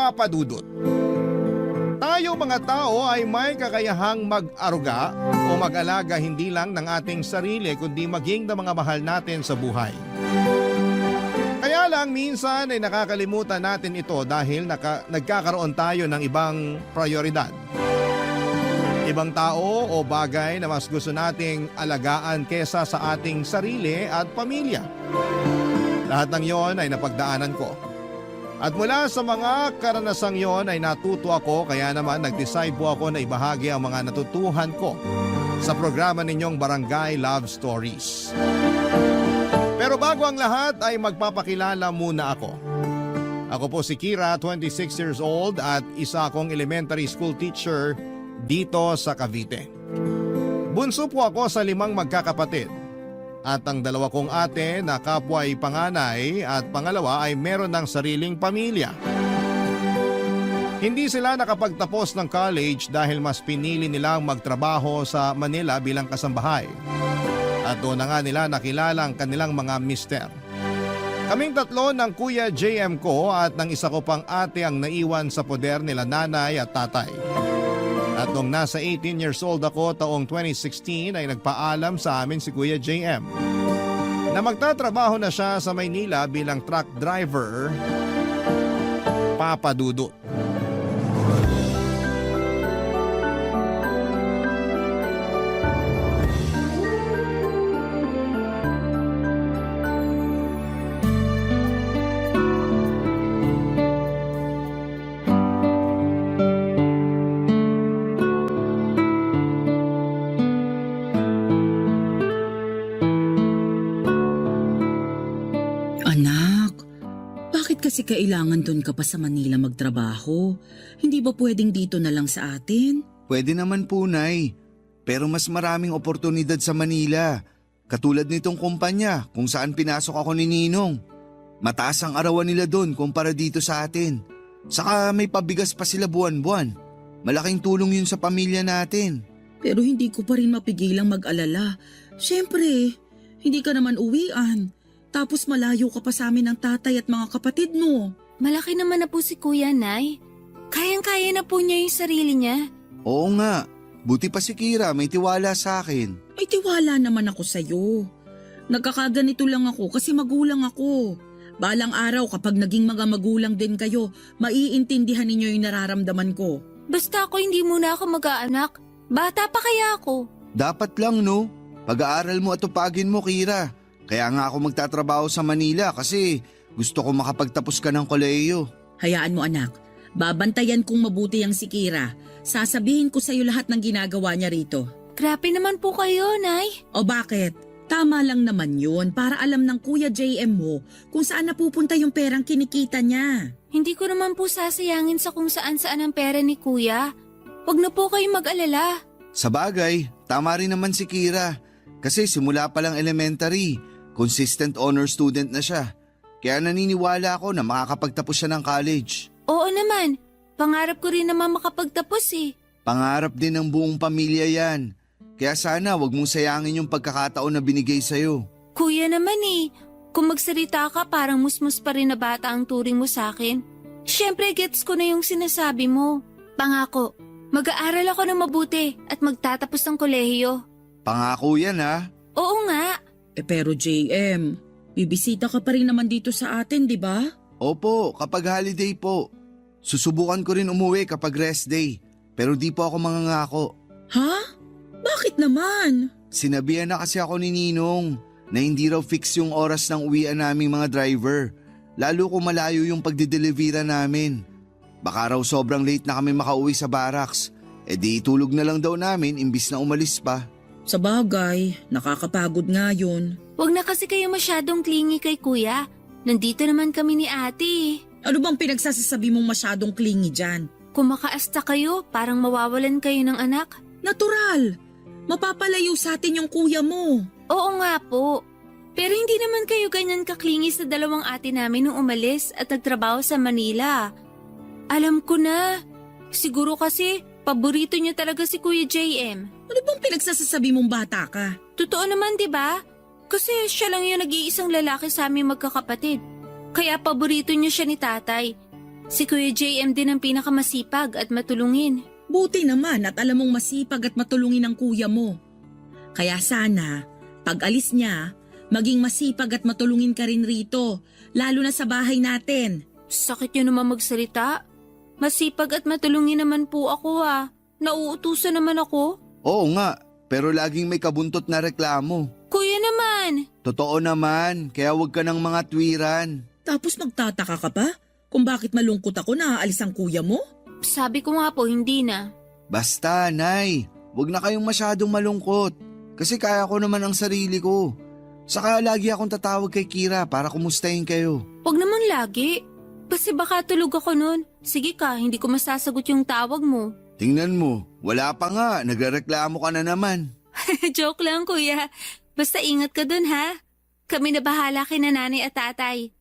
Papa Dudut. Tayo mga tao ay may kakayahang mag-aruga o mag-alaga hindi lang ng ating sarili kundi maging ng mga mahal natin sa buhay. Kaya lang minsan ay nakakalimutan natin ito dahil nagkakaroon tayo ng ibang prioridad. Ibang tao o bagay na mas gusto nating alagaan kesa sa ating sarili at pamilya. Lahat ng yon ay napagdaanan ko. At mula sa mga karanasang yon ay natuto ako kaya naman nag-decide po ako na ibahagi ang mga natutuhan ko sa programa ninyong Barangay Love Stories. Pero bago ang lahat ay magpapakilala muna ako. Ako po si Kira, 26 years old at isa akong elementary school teacher dito sa Cavite. Bunso po ako sa 5 magkakapatid. At ang 2 kong ate na kapwa ay panganay at pangalawa ay meron ng sariling pamilya. Hindi sila nakapagtapos ng college dahil mas pinili nilang magtrabaho sa Manila bilang kasambahay. At doon na nga nila nakilala ang kanilang mga mister. Kaming 3 ng Kuya JM ko at ng isa ko pang ate ang naiwan sa poder nila nanay at tatay. At nung nasa 18 years old ako taong 2016 ay nagpaalam sa amin si Kuya JM na magtatrabaho na siya sa Maynila bilang truck driver, Papa Dudut. Kasi kailangan doon ka pa sa Manila magtrabaho. Hindi ba pwedeng dito na lang sa atin? Pwede naman po, Nay. Pero mas maraming oportunidad sa Manila. Katulad nitong kumpanya kung saan pinasok ako ni Ninong. Mataas ang arawan nila doon kumpara dito sa atin. Saka may pabigas pa sila buwan-buwan. Malaking tulong yun sa pamilya natin. Pero hindi ko pa rin mapigilang mag-alala. Siyempre, hindi ka naman uwian. Tapos malayo ka pa sa amin ng tatay at mga kapatid mo. Malaki naman na po si Kuya, Nay. Kayang-kaya na po niya yung sarili niya. Oo nga. Buti pa si Kira, may tiwala sa akin. May tiwala naman ako sa'yo. Nagkakaganito lang ako kasi magulang ako. Balang araw kapag naging mga magulang din kayo, maiintindihan ninyo yung nararamdaman ko. Basta ako hindi muna ako mag-aanak. Bata pa kaya ako. Dapat lang, no? Pag-aaral mo at tupagin mo, Kira. Kaya nga ako magtatrabaho sa Manila kasi gusto ko makapagtapos ka ng kolehiyo. Hayaan mo anak, babantayan kong mabuti ang si Kira. Sasabihin ko sa'yo lahat ng ginagawa niya rito. Grabe naman po kayo, Nay. O bakit? Tama lang naman yun para alam ng Kuya JM mo kung saan napupunta yung perang kinikita niya. Hindi ko naman po sasayangin sa kung saan-saan ang pera ni Kuya. Huwag na po kayong mag-alala. Sa bagay, tama rin naman si Kira. Kasi simula pa lang elementary, consistent honor student na siya. Kaya naniniwala ako na makakapagtapos siya ng college. Oo naman. Pangarap ko rin naman makapagtapos eh. Pangarap din ng buong pamilya yan. Kaya sana wag mong sayangin yung pagkakataon na binigay sa'yo. Kuya naman eh. Kung magsalita ka parang musmus pa rin na bata ang turing mo sa akin. Siyempre gets ko na yung sinasabi mo. Pangako, mag-aaral ako ng mabuti at magtatapos ng kolehiyo. Pangako yan ha. Oo nga. Pero JM, bibisita ka pa rin naman dito sa atin, di ba? Opo, kapag holiday po. Susubukan ko rin umuwi kapag rest day. Pero di po ako mangangako. Ha? Bakit naman? Sinabihan na kasi ako ni Ninong na hindi raw fix yung oras ng uwian naming mga driver. Lalo kung malayo yung pagdidelivera namin. Baka raw sobrang late na kami makauwi sa barracks. E di itulog na lang daw namin imbis na umalis pa. Sa bagay, nakakapagod nga yun. Huwag na kasi kayo masyadong clingy kay Kuya. Nandito naman kami ni Ate. Ano bang pinagsasasabi mong masyadong clingy dyan? Kung makaasta kayo, parang mawawalan kayo ng anak. Natural! Mapapalayo sa atin yung kuya mo. Oo nga po. Pero hindi naman kayo ganyan kaklingi sa 2 ate namin nung umalis at nagtrabaho sa Manila. Alam ko na. Siguro kasi paborito niyo talaga si Kuya JM. Ano bang pinagsasasabi mong bata ka? Totoo naman, di ba? Kasi siya lang yung nag-iisang lalaki sa aming magkakapatid. Kaya paborito niya siya ni tatay. Si Kuya JM din ang pinakamasipag at matulungin. Buti naman at alam mong masipag at matulungin ang kuya mo. Kaya sana, pag alis niya, maging masipag at matulungin ka rin rito, lalo na sa bahay natin. Sakit niyo naman magsalita. Masipag at matulungin naman po ako Nauutusan naman ako. Oo nga, pero laging may kabuntot na reklamo. Kuya naman. Totoo naman, kaya huwag ka ng mga tuwiran. Tapos magtataka ka pa kung bakit malungkot ako na aalis ang kuya mo? Sabi ko nga po hindi na. Basta, Nay, huwag na kayong masyadong malungkot. Kasi kaya ko naman ang sarili ko. Saka lagi akong tatawag kay Kira para kumustahin kayo. Huwag naman lagi. Kasi baka tulog ako nun. Sige ka, hindi ko masasagot yung tawag mo. Tingnan mo, wala pa nga, nagrereklamo ka na naman. Joke lang kuya. Basta ingat ka dun ha. Kami na bahala kina nanay at tatay.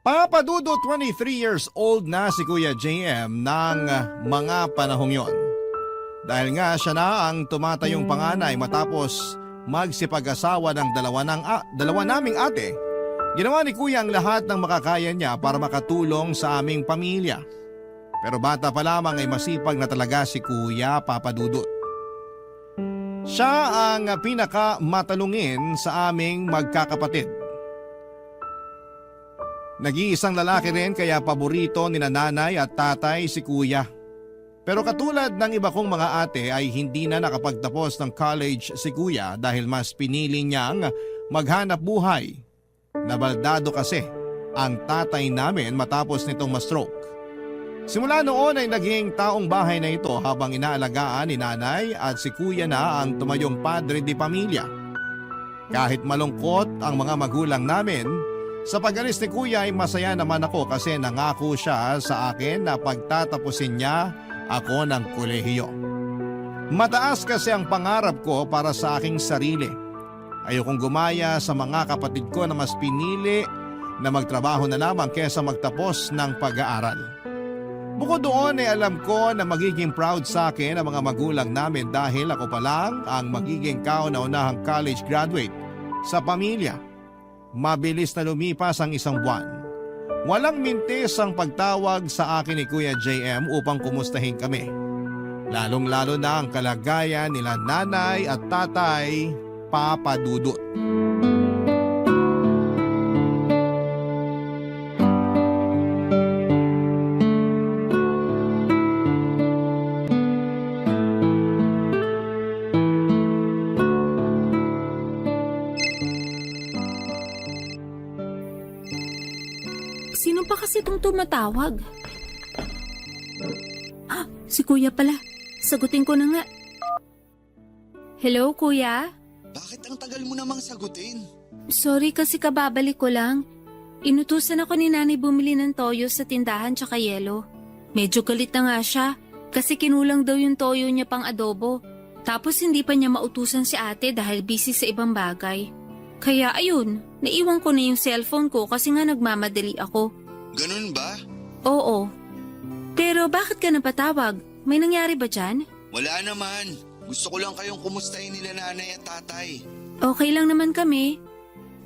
Papa Dudut, 23 years old na si Kuya JM ng mga panahong yon. Dahil nga siya na ang tumatayong panganay matapos magsipag-asawa ng dalawa naming ate, ginawa ni Kuya ang lahat ng makakaya niya para makatulong sa aming pamilya. Pero bata pa lamang ay masipag na talaga si Kuya Papa Dudut. Siya ang pinakamatalungin sa aming magkakapatid. Nag-iisang lalaki rin kaya paborito ni nanay at tatay si Kuya. Pero katulad ng iba kong mga ate ay hindi na nakapagtapos ng college si Kuya dahil mas pinili niyang maghanap buhay. Nabaldado kasi ang tatay namin matapos nitong ma-stroke. Simula noon ay naging taong bahay na ito habang inaalagaan ni nanay at si Kuya na ang tumayong padre di pamilya. Kahit malungkot ang mga magulang namin, sa pag-alis ni Kuya ay masaya naman ako kasi nangako siya sa akin na pagtatapusin niya ako ng kolehiyo. Mataas kasi ang pangarap ko para sa aking sarili. Ayokong gumaya sa mga kapatid ko na mas pinili na magtrabaho na lamang kesa magtapos ng pag-aaral. Bukod doon ay alam ko na magiging proud sa akin ang mga magulang namin dahil ako pa lang ang magiging kauna-unahang college graduate sa pamilya. Mabilis na lumipas ang isang buwan. Walang mintis ang pagtawag sa akin ni Kuya JM upang kumustahin kami. Lalong-lalo na ang kalagayan nila nanay at tatay, Papa Dudut. Sino pa kasi itong tumatawag? Si Kuya pala. Sagutin ko na nga. Hello, Kuya? Bakit ang tagal mo namang sagutin? Sorry kasi kababalik ko lang. Inutusan ako ni nanay bumili ng toyo sa tindahan tsaka yelo. Medyo galit na nga siya kasi kinulang daw yung toyo niya pang adobo. Tapos hindi pa niya mautusan si ate dahil busy sa ibang bagay. Kaya ayun, naiwan ko na yung cellphone ko kasi nga nagmamadali ako. Ganun ba? Oo. Pero bakit ka napatawag? May nangyari ba dyan? Wala naman. Gusto ko lang kayong kumustahin nila nanay at tatay. Okay lang naman kami.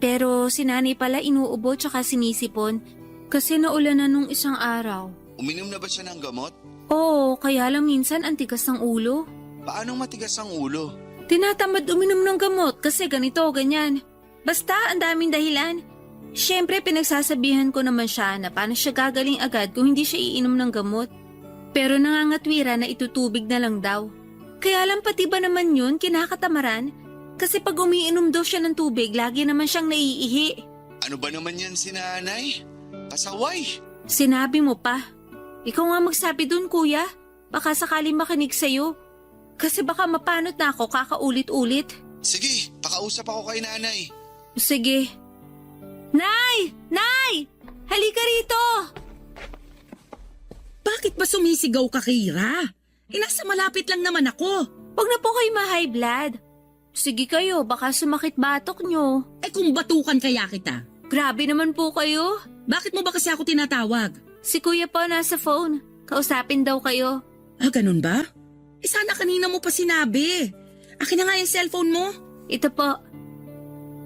Pero si nanay pala inuubo tsaka sinisipon kasi naulan na nung isang araw. Uminom na ba siya ng gamot? Oo, kaya lang minsan ang tigas ng ulo. Paanong matigas ang ulo? Tinatamad uminom ng gamot kasi ganito o ganyan. Basta ang daming dahilan. Siyempre pinagsasabihan ko naman siya na paano siya gagaling agad kung hindi siya iinom ng gamot. Pero nangangatwira na itutubig na lang daw. Kaya lang pati ba naman yun kinakatamaran? Kasi pag umiinom daw siya ng tubig, lagi naman siyang naiihi. Ano ba naman yan si nanay? Pasaway! Sinabi mo pa. Ikaw nga magsabi dun, kuya. Baka sakaling makinig sa'yo. Kasi baka mapanot na ako kakaulit-ulit. Sige, pakausap ako kay nanay. Sige. Nay! Nay! Halika rito! Bakit ba sumisigaw ka, Kira? Nasa malapit lang naman ako. Huwag na po kayo ma-high blood. Sige kayo, baka sumakit batok nyo. Kung batukan kaya kita. Grabe naman po kayo. Bakit mo ba kasi ako tinatawag? Si kuya po nasa phone. Kausapin daw kayo. Ganun ba? Sana kanina mo pa sinabi. Akin na nga yung cellphone mo. Ito po.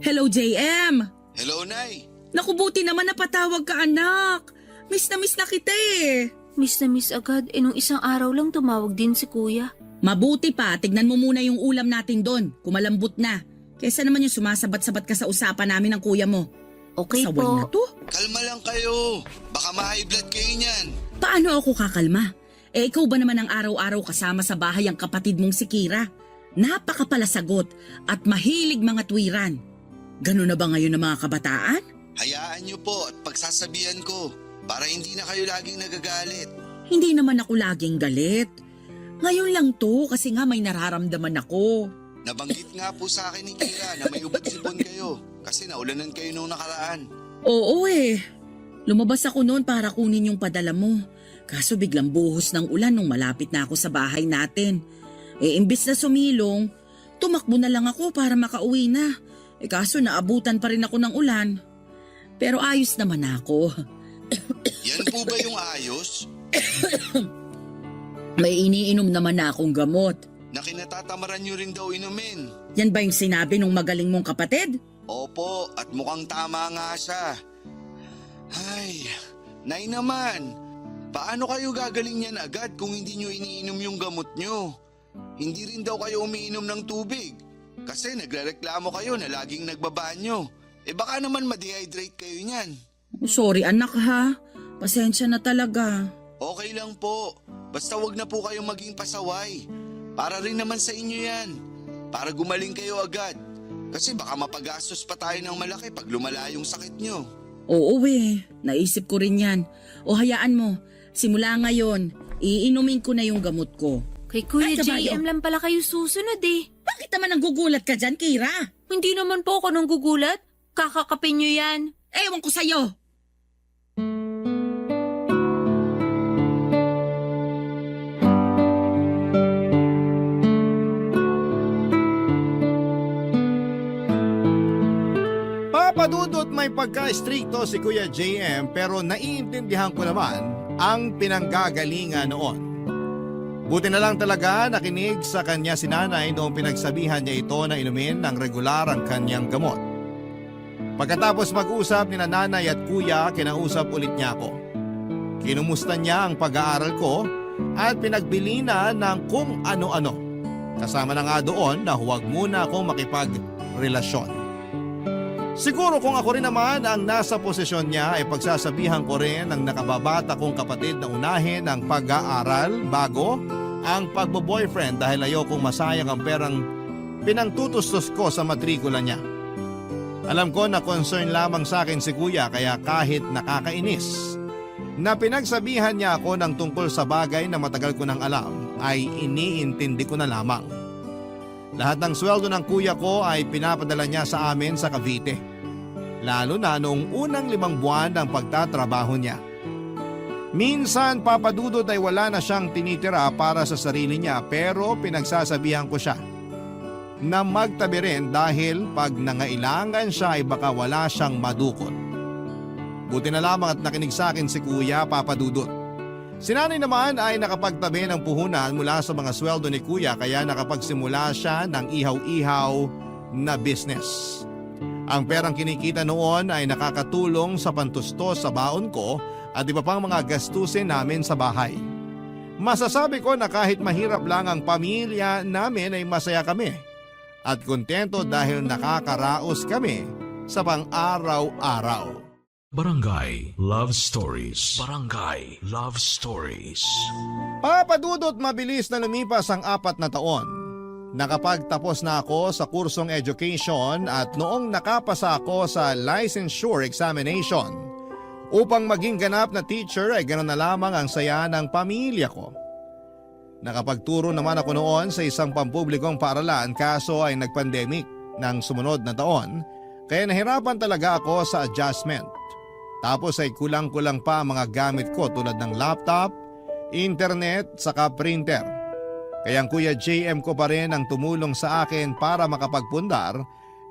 Hello, JM. Hello, Nay. Naku, buti naman napatawag ka, anak. Miss na kita eh. Miss na miss agad, nung isang araw lang tumawag din si kuya. Mabuti pa, tignan mo muna yung ulam natin doon, kumalambot na. Kesa naman yung sumasabat-sabat ka sa usapan namin ng kuya mo. Okay Saway po. na to. Kalma lang kayo. Baka ma-high blood kayo niyan. Paano ako kakalma? Eh ikaw ba naman ang araw-araw kasama sa bahay ang kapatid mong si Kira? Napakapalasagot at mahilig mga tuwiran. Ganun na ba ngayon ng mga kabataan? Hayaan niyo po at pagsasabihan ko para hindi na kayo laging nagagalit. Hindi naman ako laging galit. Ngayon lang to kasi nga may nararamdaman ako. Nabanggit nga po sa akin ni Kira na may ubod-sipon kayo kasi naulanan kayo nung nakaraan. Oo eh. Lumabas ako noon para kunin yung padala mo. Kaso biglang buhos ng ulan nung malapit na ako sa bahay natin. Eh imbis na sumilong, tumakbo na lang ako para makauwi na. Eh kaso naabutan pa rin ako ng ulan. Pero ayos naman ako. Yan po ba yung ayos? May iniinom naman na akong gamot. Na kinatatamaran niyo rin daw inumin. Yan ba yung sinabi nung magaling mong kapatid? Opo, at mukhang tama nga siya. Ay, nay naman. Paano kayo gagaling yan agad kung hindi nyo iniinom yung gamot nyo? Hindi rin daw kayo umiinom ng tubig. Kasi nagrereklamo kayo na laging nagbabanyo. Eh baka naman ma-dehydrate kayo niyan. Sorry anak ha. Pasensya na talaga. Okay lang po. Basta wag na po kayong maging pasaway. Para rin naman sa inyo yan. Para gumaling kayo agad. Kasi baka mapagastos pa tayo ng malaki pag lumala yung sakit nyo. Oo eh, naisip ko rin yan. O hayaan mo, simula ngayon, iinumin ko na yung gamot ko. Kay Kuya Ay, kabayo. JM lang pala kayo susunod eh. Bakit naman nanggugulat ka dyan, Kira? Hindi naman po ako nang gugulat. Kakakapin nyo yan. Ewan ko sa'yo. Papadudot may pagka-stricto si Kuya JM pero naiintindihan ko naman ang pinanggagalingan noon. Buti na lang talaga nakinig sa kanya si nanay noong pinagsabihan niya ito na inumin ng regular ang kanyang gamot. Pagkatapos mag-usap ni nanay at kuya, kinausap ulit niya ako. Kinumusta niya ang pag-aaral ko at pinagbili na ng kung ano-ano. Kasama na nga doon na huwag muna akong makipagrelasyon. Siguro kung ako rin naman ang nasa posisyon niya ay pagsasabihan ko rin ang nakababata kong kapatid na unahin ang pag-aaral bago ang pagbo-boyfriend dahil ayokong masayang ang perang pinangtutustos ko sa matrikula niya. Alam ko na concern lamang sa akin si kuya kaya kahit nakakainis na pinagsabihan niya ako ng tungkol sa bagay na matagal ko nang alam ay iniintindi ko na lamang. Lahat ng sweldo ng kuya ko ay pinapadala niya sa amin sa Cavite. Lalo na noong unang 5 buwan ng pagtatrabaho niya. Minsan papadudot ay wala na siyang tinitira para sa sarili niya pero pinagsasabihan ko siya na magtabi rin dahil pag nangailangan siya ay baka wala siyang madukot. Buti na lamang at nakinig sa akin si kuya papadudot. Si nanay naman ay nakapagtabi ng puhunan mula sa mga sweldo ni kuya kaya nakapagsimula siya ng ihaw-ihaw na business. Ang perang kinikita noon ay nakakatulong sa pantustos sa baon ko at iba pang mga gastusin namin sa bahay. Masasabi ko na kahit mahirap lang ang pamilya namin ay masaya kami at kontento dahil nakakaraos kami sa pang-araw-araw. Barangay Love Stories. Barangay Love Stories. Papadudot mabilis na lumipas ang 4 na taon. Nakapagtapos na ako sa kursong education at noong nakapasa ako sa licensure examination. Upang maging ganap na teacher ay ganoon na lamang ang saya ng pamilya ko. Nakapagturo naman ako noon sa isang pampublikong paaralan kaso ay nagpandemic ng sumunod na taon kaya nahirapan talaga ako sa adjustment. Tapos ay kulang-kulang pa ang mga gamit ko tulad ng laptop, internet, saka printer. Kaya ang Kuya JM ko pa rin ang tumulong sa akin para makapagpundar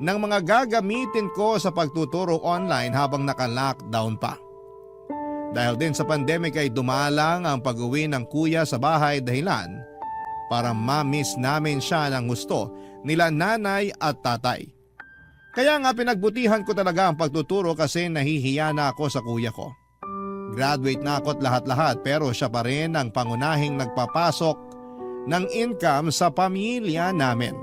ng mga gagamitin ko sa pagtuturo online habang naka-lockdown pa. Dahil din sa pandemic ay dumalang ang pag-uwi ng kuya sa bahay dahilan para ma-miss namin siya ng gusto nila nanay at tatay. Kaya nga pinagbutihan ko talaga ang pagtuturo kasi nahihiya na ako sa kuya ko. Graduate na ako at lahat-lahat pero siya pa rin ang pangunahing nagpapasok ng income sa pamilya namin.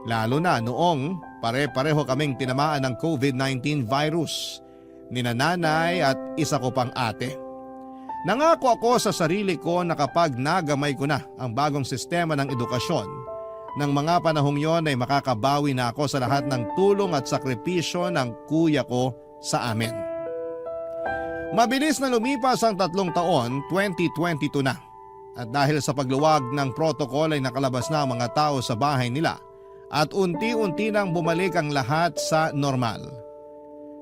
Lalo na noong pare-pareho kaming tinamaan ng COVID-19 virus, ni nanay at isa ko pang ate. Nangako ako sa sarili ko na kapag nagamay ko na ang bagong sistema ng edukasyon, ng mga panahong yon ay makakabawi na ako sa lahat ng tulong at sakripisyo ng kuya ko sa amin. Mabilis na lumipas ang 3 taon, 2022 na. At dahil sa pagluwag ng protocol ay nakalabas na ang mga tao sa bahay nila at unti-unti nang bumalik ang lahat sa normal.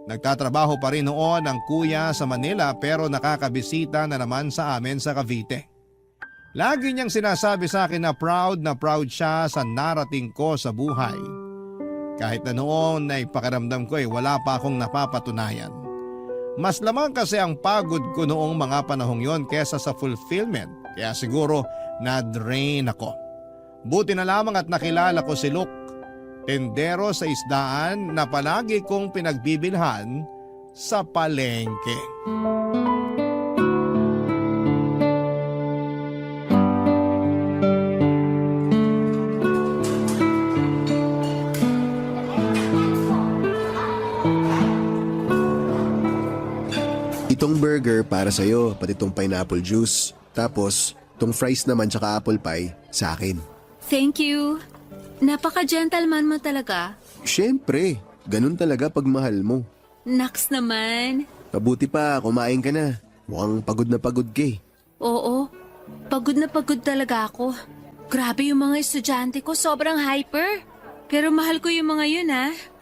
Nagtatrabaho pa rin noon ang kuya sa Manila pero nakakabisita na naman sa amin sa Cavite. Lagi niyang sinasabi sa akin na proud siya sa narating ko sa buhay. Kahit na noon ay pakiramdam ko wala pa akong napapatunayan. Mas lamang kasi ang pagod ko noong mga panahong yon kesa sa fulfillment, kaya siguro na-drain ako. Buti na lamang at nakilala ko si Luke, tendero sa isdaan na palagi kong pinagbibilhan sa palengke. Itong burger para sa'yo, pati itong pineapple juice. Tapos, itong fries naman tsaka apple pie sa akin. Thank you. Napaka-gentleman mo talaga. Siyempre, ganun talaga pag mahal mo. Naks naman. Mabuti pa, kumain ka na. Mukhang pagod na pagod ka eh. Oo, pagod na pagod talaga ako. Grabe yung mga estudyante ko, sobrang hyper. Pero mahal ko yung mga yun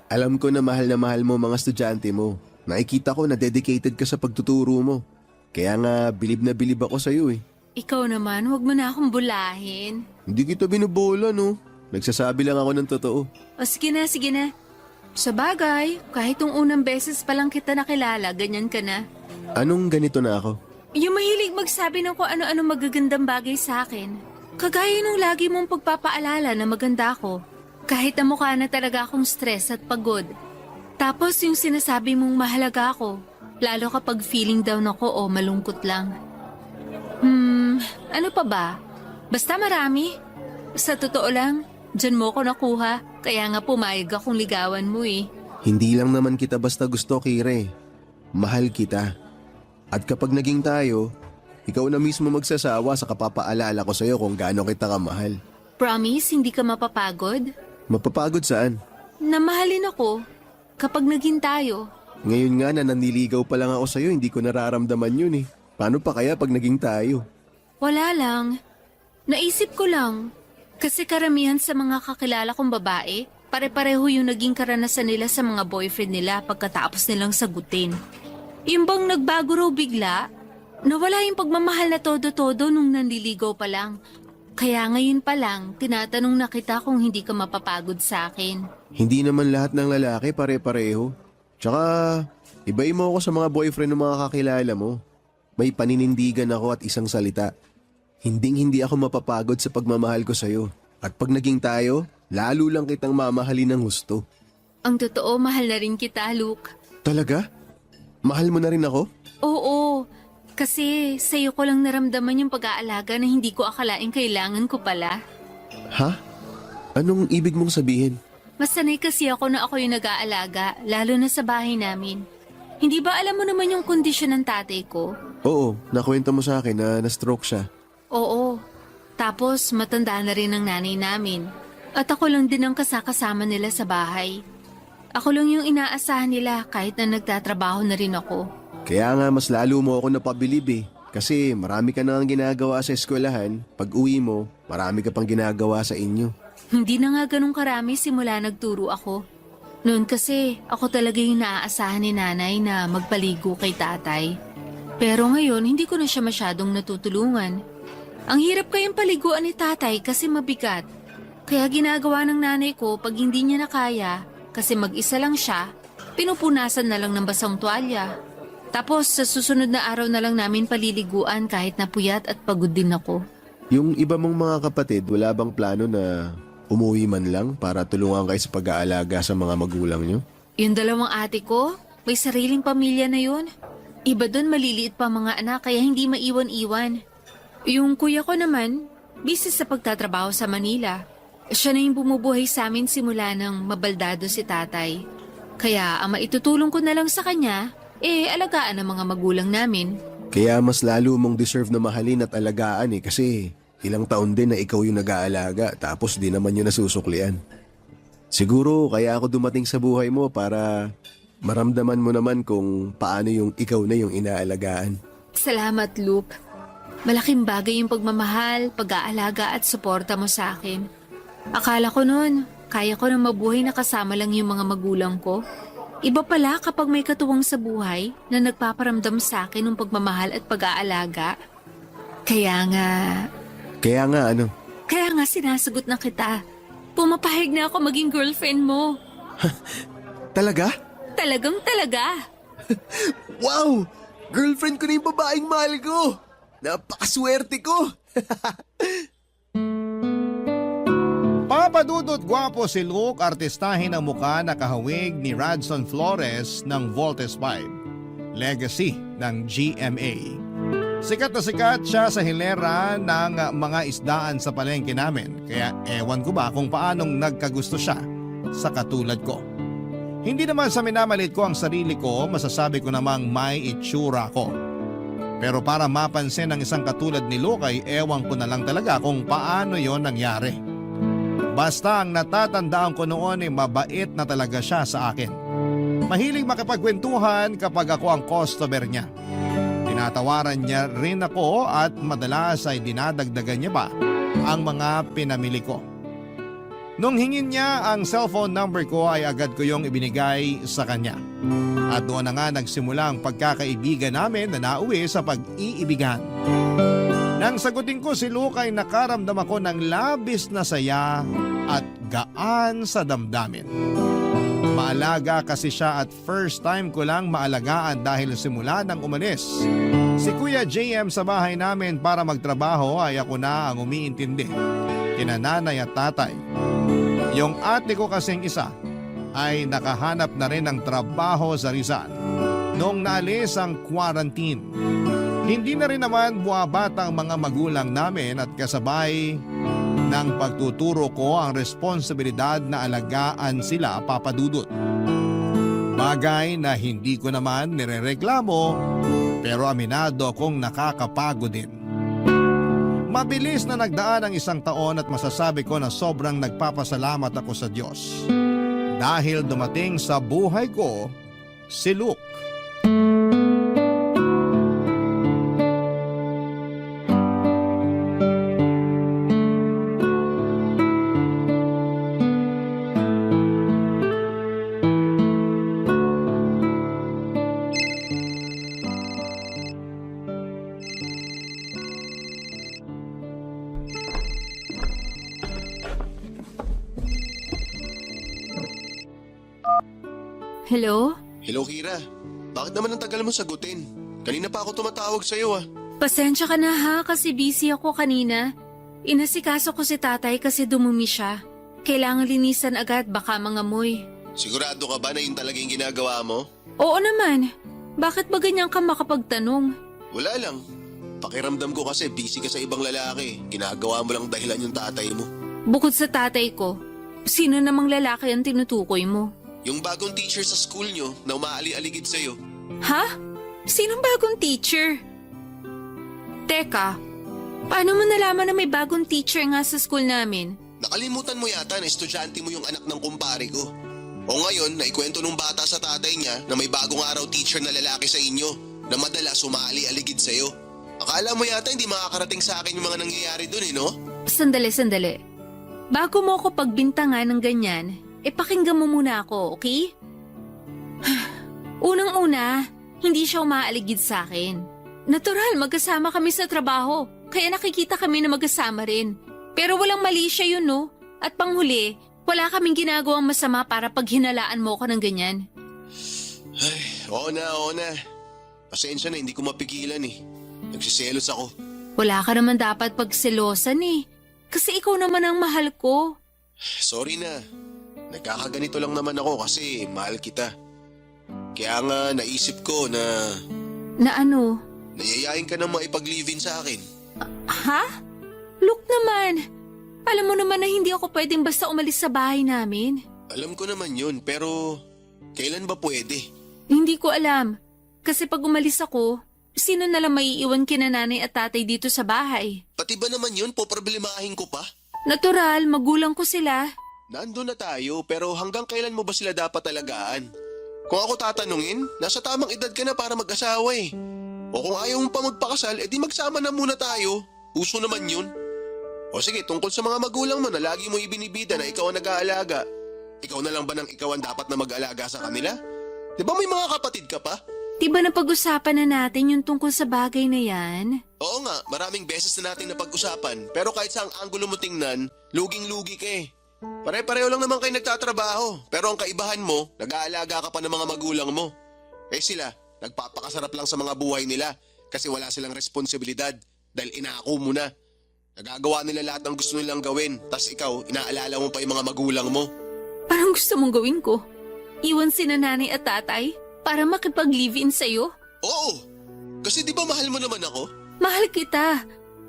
Alam ko na mahal mo mga estudyante mo. Nakikita ko na dedicated ka sa pagtuturo mo. Kaya nga, bilib na bilib ako sa'yo eh. Ikaw naman, huwag mo na akong bulahin. Hindi kita binubola no. Nagsasabi lang ako ng totoo. O sige na, sige na. Sa bagay, kahit yung unang beses pa lang kita nakilala, ganyan ka na. Anong ganito na ako? Yung mahilig magsabi ng kung ano-ano magagandang bagay sa akin. Kagaya nung lagi mong pagpapaalala na maganda ako. Kahit na mukha na talaga akong stress at pagod. Tapos yung sinasabi mong mahalaga ako, lalo kapag feeling down ako o malungkot lang. Ano pa ba? Basta marami. Sa totoo lang, dyan mo ko nakuha, kaya nga pumayag akong ligawan mo eh. Hindi lang naman kita basta gusto, Kire. Mahal kita. At kapag naging tayo, ikaw na mismo magsasawa sa kapapaalala ko sa'yo kung gaano kita kamahal. Promise, hindi ka mapapagod? Mapapagod saan? Namahalin ako kapag naging tayo. Ngayon nga na nanliligaw pa lang ako sa'yo, hindi ko nararamdaman yun eh. Paano pa kaya pag naging tayo? Wala lang. Naisip ko lang. Kasi karamihan sa mga kakilala kong babae, pare-pareho yung naging karanasan nila sa mga boyfriend nila pagkatapos nilang sagutin. Yung bang nagbago raw bigla, nawala yung pagmamahal na todo-todo nung nanliligaw pa lang. Kaya ngayon pa lang, tinatanong na kita kung hindi ka mapapagod sa akin. Hindi naman lahat ng lalaki pare-pareho. Tsaka, ibahin mo ako sa mga boyfriend ng mga kakilala mo. May paninindigan ako at isang salita. Hinding-hindi ako mapapagod sa pagmamahal ko sa'yo. At pag naging tayo, lalo lang kitang mamahalin ng husto. Ang totoo, mahal na rin kita, Luke. Talaga? Mahal mo na rin ako? Oo, kasi sa'yo ko lang naramdaman yung pag-aalaga na hindi ko akalaing kailangan ko pala. Ha? Anong ibig mong sabihin? Mas sanay kasi ako na ako yung nag-aalaga, lalo na sa bahay namin. Hindi ba alam mo naman yung kondisyon ng tatay ko? Oo, nakwento mo sa akin na na-stroke siya. Oo. Tapos matanda na rin ang nanay namin. At ako lang din ang kasakasama nila sa bahay. Ako lang yung inaasahan nila kahit na nagtatrabaho na rin ako. Kaya nga mas lalo mo ako napabilib eh. Kasi marami ka nang ginagawa sa eskwelahan. Pag uwi mo, marami ka pang ginagawa sa inyo. Hindi na nga ganun karami simula nagturo ako. Noon kasi ako talaga yung naaasahan ni nanay na magpaligo kay tatay. Pero ngayon hindi ko na siya masyadong natutulungan. Ang hirap kayang paliguan ni tatay kasi mabigat. Kaya ginagawa ng nanay ko pag hindi niya na kaya, kasi mag-isa lang siya, pinupunasan na lang ng basang tuwalya. Tapos sa susunod na araw na lang namin paliliguan kahit napuyat at pagod din ako. Yung iba mong mga kapatid, wala bang plano na umuwi man lang para tulungan kayo sa pag-aalaga sa mga magulang nyo? Yung dalawang ate ko, may sariling pamilya na yun. Iba doon maliliit pa mga anak kaya hindi maiwan-iwan. Yung kuya ko naman, busy sa pagtatrabaho sa Manila. Siya na yung bumubuhay sa amin simula nang mabaldado si tatay. Kaya ang maitutulong ko na lang sa kanya, alagaan ang mga magulang namin. Kaya mas lalo mong deserve na mahalin at alagaan kasi ilang taon din na ikaw yung nag-aalaga tapos di naman yun nasusuklian. Siguro kaya ako dumating sa buhay mo para maramdaman mo naman kung paano yung ikaw na yung inaalagaan. Salamat, Luke. Malaking bagay yung pagmamahal, pag-aalaga at suporta mo sa akin. Akala ko noon, kaya ko nang mabuhay na kasama lang yung mga magulang ko. Iba pala kapag may katuwang sa buhay na nagpaparamdam sa akin ng pagmamahal at pag-aalaga. Kaya nga ano? Kaya nga sinasagot na kita. Pumapahig na ako maging girlfriend mo. Talaga? Talagang talaga. Wow! Girlfriend ko na yung babaeng mahal ko! Napakaswerte ko! Papadudot gwapo si Luke, artistahin ang muka na kahawig ni Radson Flores ng Voltes 5, legacy ng GMA. Sikat na sikat siya sa hilera ng mga isdaan sa palengke namin, kaya ewan ko ba kung paanong nagkagusto siya sa katulad ko. Hindi naman sa minamalit ko ang sarili ko, masasabi ko namang may itsura ko. Pero para mapansin ang isang katulad ni Luke ay ewan ko na lang talaga kung paano yon nangyari. Basta ang natatandaan ko noon ay mabait na talaga siya sa akin. Mahilig makipagkwentuhan kapag ako ang customer niya. Tinatawaran niya rin ako at madalas ay dinadagdagan niya pa ang mga pinamili ko. Nung hingin niya ang cellphone number ko ay agad ko yung ibinigay sa kanya. At doon na nga nagsimula ang pagkakaibigan namin na nauwi sa pag-iibigan. Nang sagutin ko si Luke ay nakaramdam ako ng labis na saya at gaan sa damdamin. Maalaga kasi siya at first time ko lang maalagaan dahil simula nang umalis si Kuya JM sa bahay namin para magtrabaho ay ako na ang umiintindi kina nanay at tatay. Yung ate ko kasing isa ay nakahanap na rin ng trabaho sa Rizal noong naalis ang quarantine. Hindi na rin naman buwabata ang mga magulang namin at kasabay ng pagtuturo ko ang responsibilidad na alagaan sila, papadudot. Bagay na hindi ko naman nirereklamo pero aminado akong nakakapagod din. Mabilis na nagdaan ang isang taon at masasabi ko na sobrang nagpapasalamat ako sa Diyos. Dahil dumating sa buhay ko si Luke. Hello? Hello, Kira. Bakit naman ang tagal mo sagutin? Kanina pa ako tumatawag sa'yo Pasensya ka na ha kasi busy ako kanina. Inasikaso ko si tatay kasi dumumi siya. Kailangan linisan agad baka mangamoy. Sigurado ka ba na yun talaga yung ginagawa mo? Oo naman. Bakit ba ganyan ka makapagtanong? Wala lang. Pakiramdam ko kasi busy ka sa ibang lalaki. Ginagawa mo lang dahilan yung tatay mo. Bukod sa tatay ko, sino namang lalaki ang tinutukoy mo? Yung bagong teacher sa school nyo na umaali-aligid sa'yo. Ha? Sinong bagong teacher? Teka, paano mo nalaman na may bagong teacher nga sa school namin? Nakalimutan mo yata na estudyante mo yung anak ng kumpare ko. O ngayon, naikwento nung bata sa tatay niya na may bagong araw teacher na lalaki sa inyo na madalas umaali-aligid sa'yo. Akala mo yata hindi makakarating sa akin yung mga nangyayari dun no? Sandali. Bago mo ako pagbintangan ng ganyan, pakinggan mo muna ako, okay? Unang-una, hindi siya umaaligid sa akin. Natural, magkasama kami sa trabaho, kaya nakikita kami na magkasama rin. Pero walang mali siya yun, no? At panghuli, wala kaming ginagawang masama para paghinalaan mo ko ng ganyan. Ay, oo na. Pasensya na, hindi ko mapigilan Nagsiselos ako. Wala ka naman dapat pagselosan Kasi ikaw naman ang mahal ko. Sorry na. Nagkakaganito lang naman ako kasi mahal kita. Kaya nga naisip ko na Na ano? Nayayain ka nang maipag-live-in sa akin. Ha? Look naman. Alam mo naman na hindi ako pwedeng basta umalis sa bahay namin. Alam ko naman yun, pero kailan ba pwede? Hindi ko alam. Kasi pag umalis ako, sino na lang maiiwan kina nanay at tatay dito sa bahay? Pati ba naman yun, poproblemahin ko pa? Natural, magulang ko sila. Nandun na tayo, pero hanggang kailan mo ba sila dapat alagaan? Kung ako tatanungin, nasa tamang edad ka na para mag-asawa eh. O kung ayaw mo pa magpakasal, edi magsama na muna tayo. Uso naman yun. O sige, tungkol sa mga magulang mo na lagi mo ibinibida na ikaw ang nag-aalaga. Ikaw na lang ba nang ikaw ang dapat na mag-alaga sa kanila? Di ba may mga kapatid ka pa? Di ba napag-usapan na natin yung tungkol sa bagay na yan? Oo nga, maraming beses na nating napag-usapan. Pero kahit sa ang anggulo mo tingnan, luging-lugi ka eh. Pare-pareho lang naman kayo nagtatrabaho. Pero ang kaibahan mo, nag-aalaga ka pa ng mga magulang mo. Eh sila, nagpapakasarap lang sa mga buhay nila kasi wala silang responsibilidad dahil inaako mo na. Nagagawa nila lahat ng gusto nilang gawin, tas ikaw, inaalala mo pa yung mga magulang mo. Parang gusto mong gawin ko. Iwan sina nanay at tatay para makipag-live-in sa'yo? Oo, kasi di ba mahal mo naman ako? Mahal kita.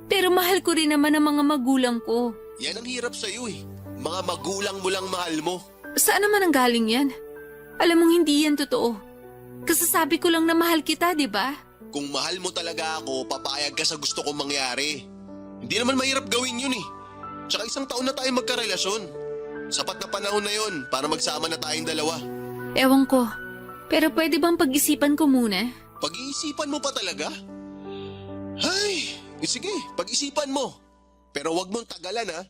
Pero mahal ko rin naman ang mga magulang ko. Yan ang hirap sa'yo eh. Mga magulang mo lang mahal mo. Saan naman ang galing yan? Alam mong hindi yan totoo. Kasasabi ko lang na mahal kita, di ba? Kung mahal mo talaga ako, papayag ka sa gusto kong mangyari. Hindi naman mahirap gawin yun eh. Tsaka 1 taon na tayo magkarelasyon. Sapat na panahon na yun para magsama na tayong dalawa. Ewan ko. Pero pwede bang pag-isipan ko muna? Pag-iisipan mo pa talaga? Ay, sige, pag-isipan mo. Pero wag mong tagalan ha.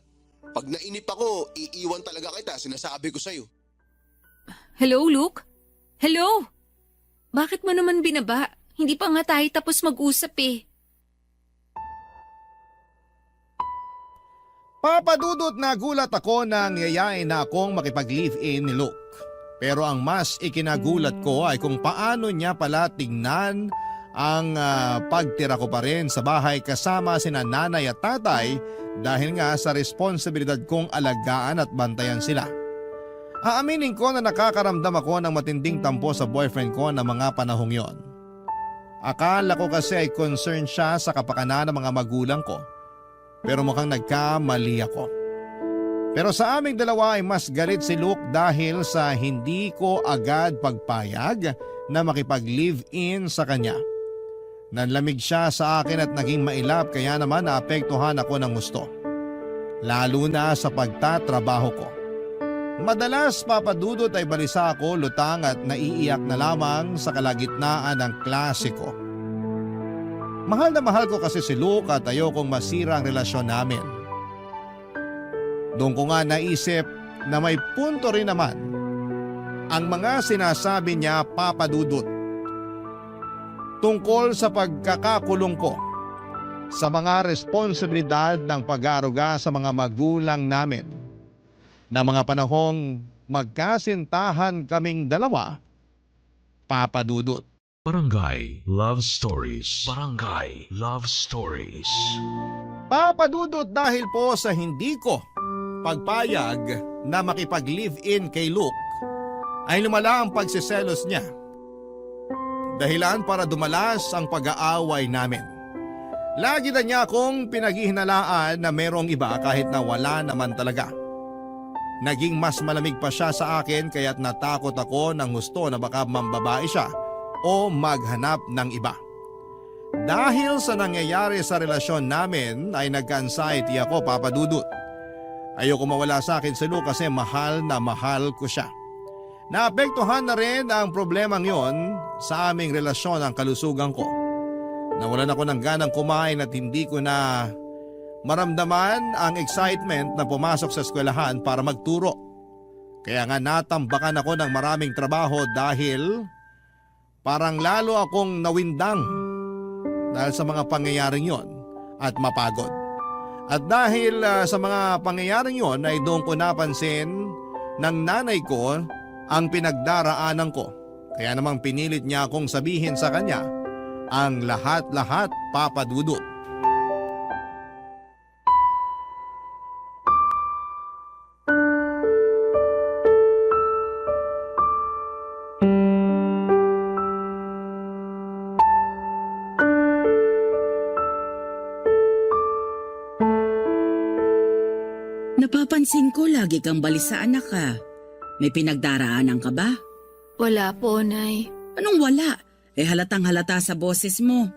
Pag nainip ako, iiwan talaga kita, sinasabi ko sa'yo. Hello, Luke? Hello? Bakit mo naman binaba? Hindi pa nga tayo tapos mag-usap eh. Papadudot na gulat ako nang yayain na akong makipag-live-in ni Luke. Pero ang mas ikinagulat ko ay kung paano niya pala tingnan ang pagtira ko pa rin sa bahay kasama sina nanay at tatay dahil nga sa responsibilidad kong alagaan at bantayan sila. Aaminin ko na nakakaramdam ako ng matinding tampo sa boyfriend ko na mga panahong yon. Akala ko kasi ay concern siya sa kapakanan ng mga magulang ko. Pero mukhang nagkamali ako. Pero sa aming dalawa ay mas galit si Luke dahil sa hindi ko agad pagpayag na makipag-live-in sa kanya. Nanlamig siya sa akin at naging mailap kaya naman naapektuhan ako ng gusto. Lalo na sa pagtatrabaho ko. Madalas papadudot ay balisa ako, lutang at naiiyak na lamang sa kalagitnaan ng klase ko. Mahal na mahal ko kasi si Luke at ayokong masira ang relasyon namin. Doon ko nga naisip na may punto rin naman ang mga sinasabi niya, papadudot, tungkol sa pagkakakulong ko sa mga responsibilidad ng pag-aaruga sa mga magulang namin na mga panahong magkasintahan kaming dalawa, papadudot. Barangay Love Stories. Barangay Love Stories. Papadudot dahil po sa hindi ko pagpayag na makipag-live-in kay Luke ay lumala ang pagsiselos niya. Dahilan para dumalas ang pag-aaway namin. Lagi na niya akong pinaghihinalaan na merong iba kahit na wala naman talaga. Naging mas malamig pa siya sa akin kaya't natakot ako ng gusto na baka mambabae siya o maghanap ng iba. Dahil sa nangyayari sa relasyon namin ay nagka-anxiety ako, papadudot. Ayoko mawala sa akin si Luke kasi mahal na mahal ko siya. Naapektuhan na rin ang problemang yon sa aming relasyon ang kalusugan ko. Nawalan ako ng ganang kumain at hindi ko na maramdaman ang excitement na pumasok sa eskwelahan para magturo. Kaya nga natambakan ako ng maraming trabaho dahil parang lalo akong nawindang dahil sa mga pangyayaring yon at mapagod. At dahil sa mga pangyayaring yon ay doon ko napansin ng nanay ko ang pinagdaraanan ko. Kaya namang pinilit niya akong sabihin sa kanya ang lahat-lahat, papadudot. Napapansin ko lagi kang balisa anak ka. May pinagdaraanan ka ba? Wala po, Nay. Anong wala? Halatang halata sa boses mo.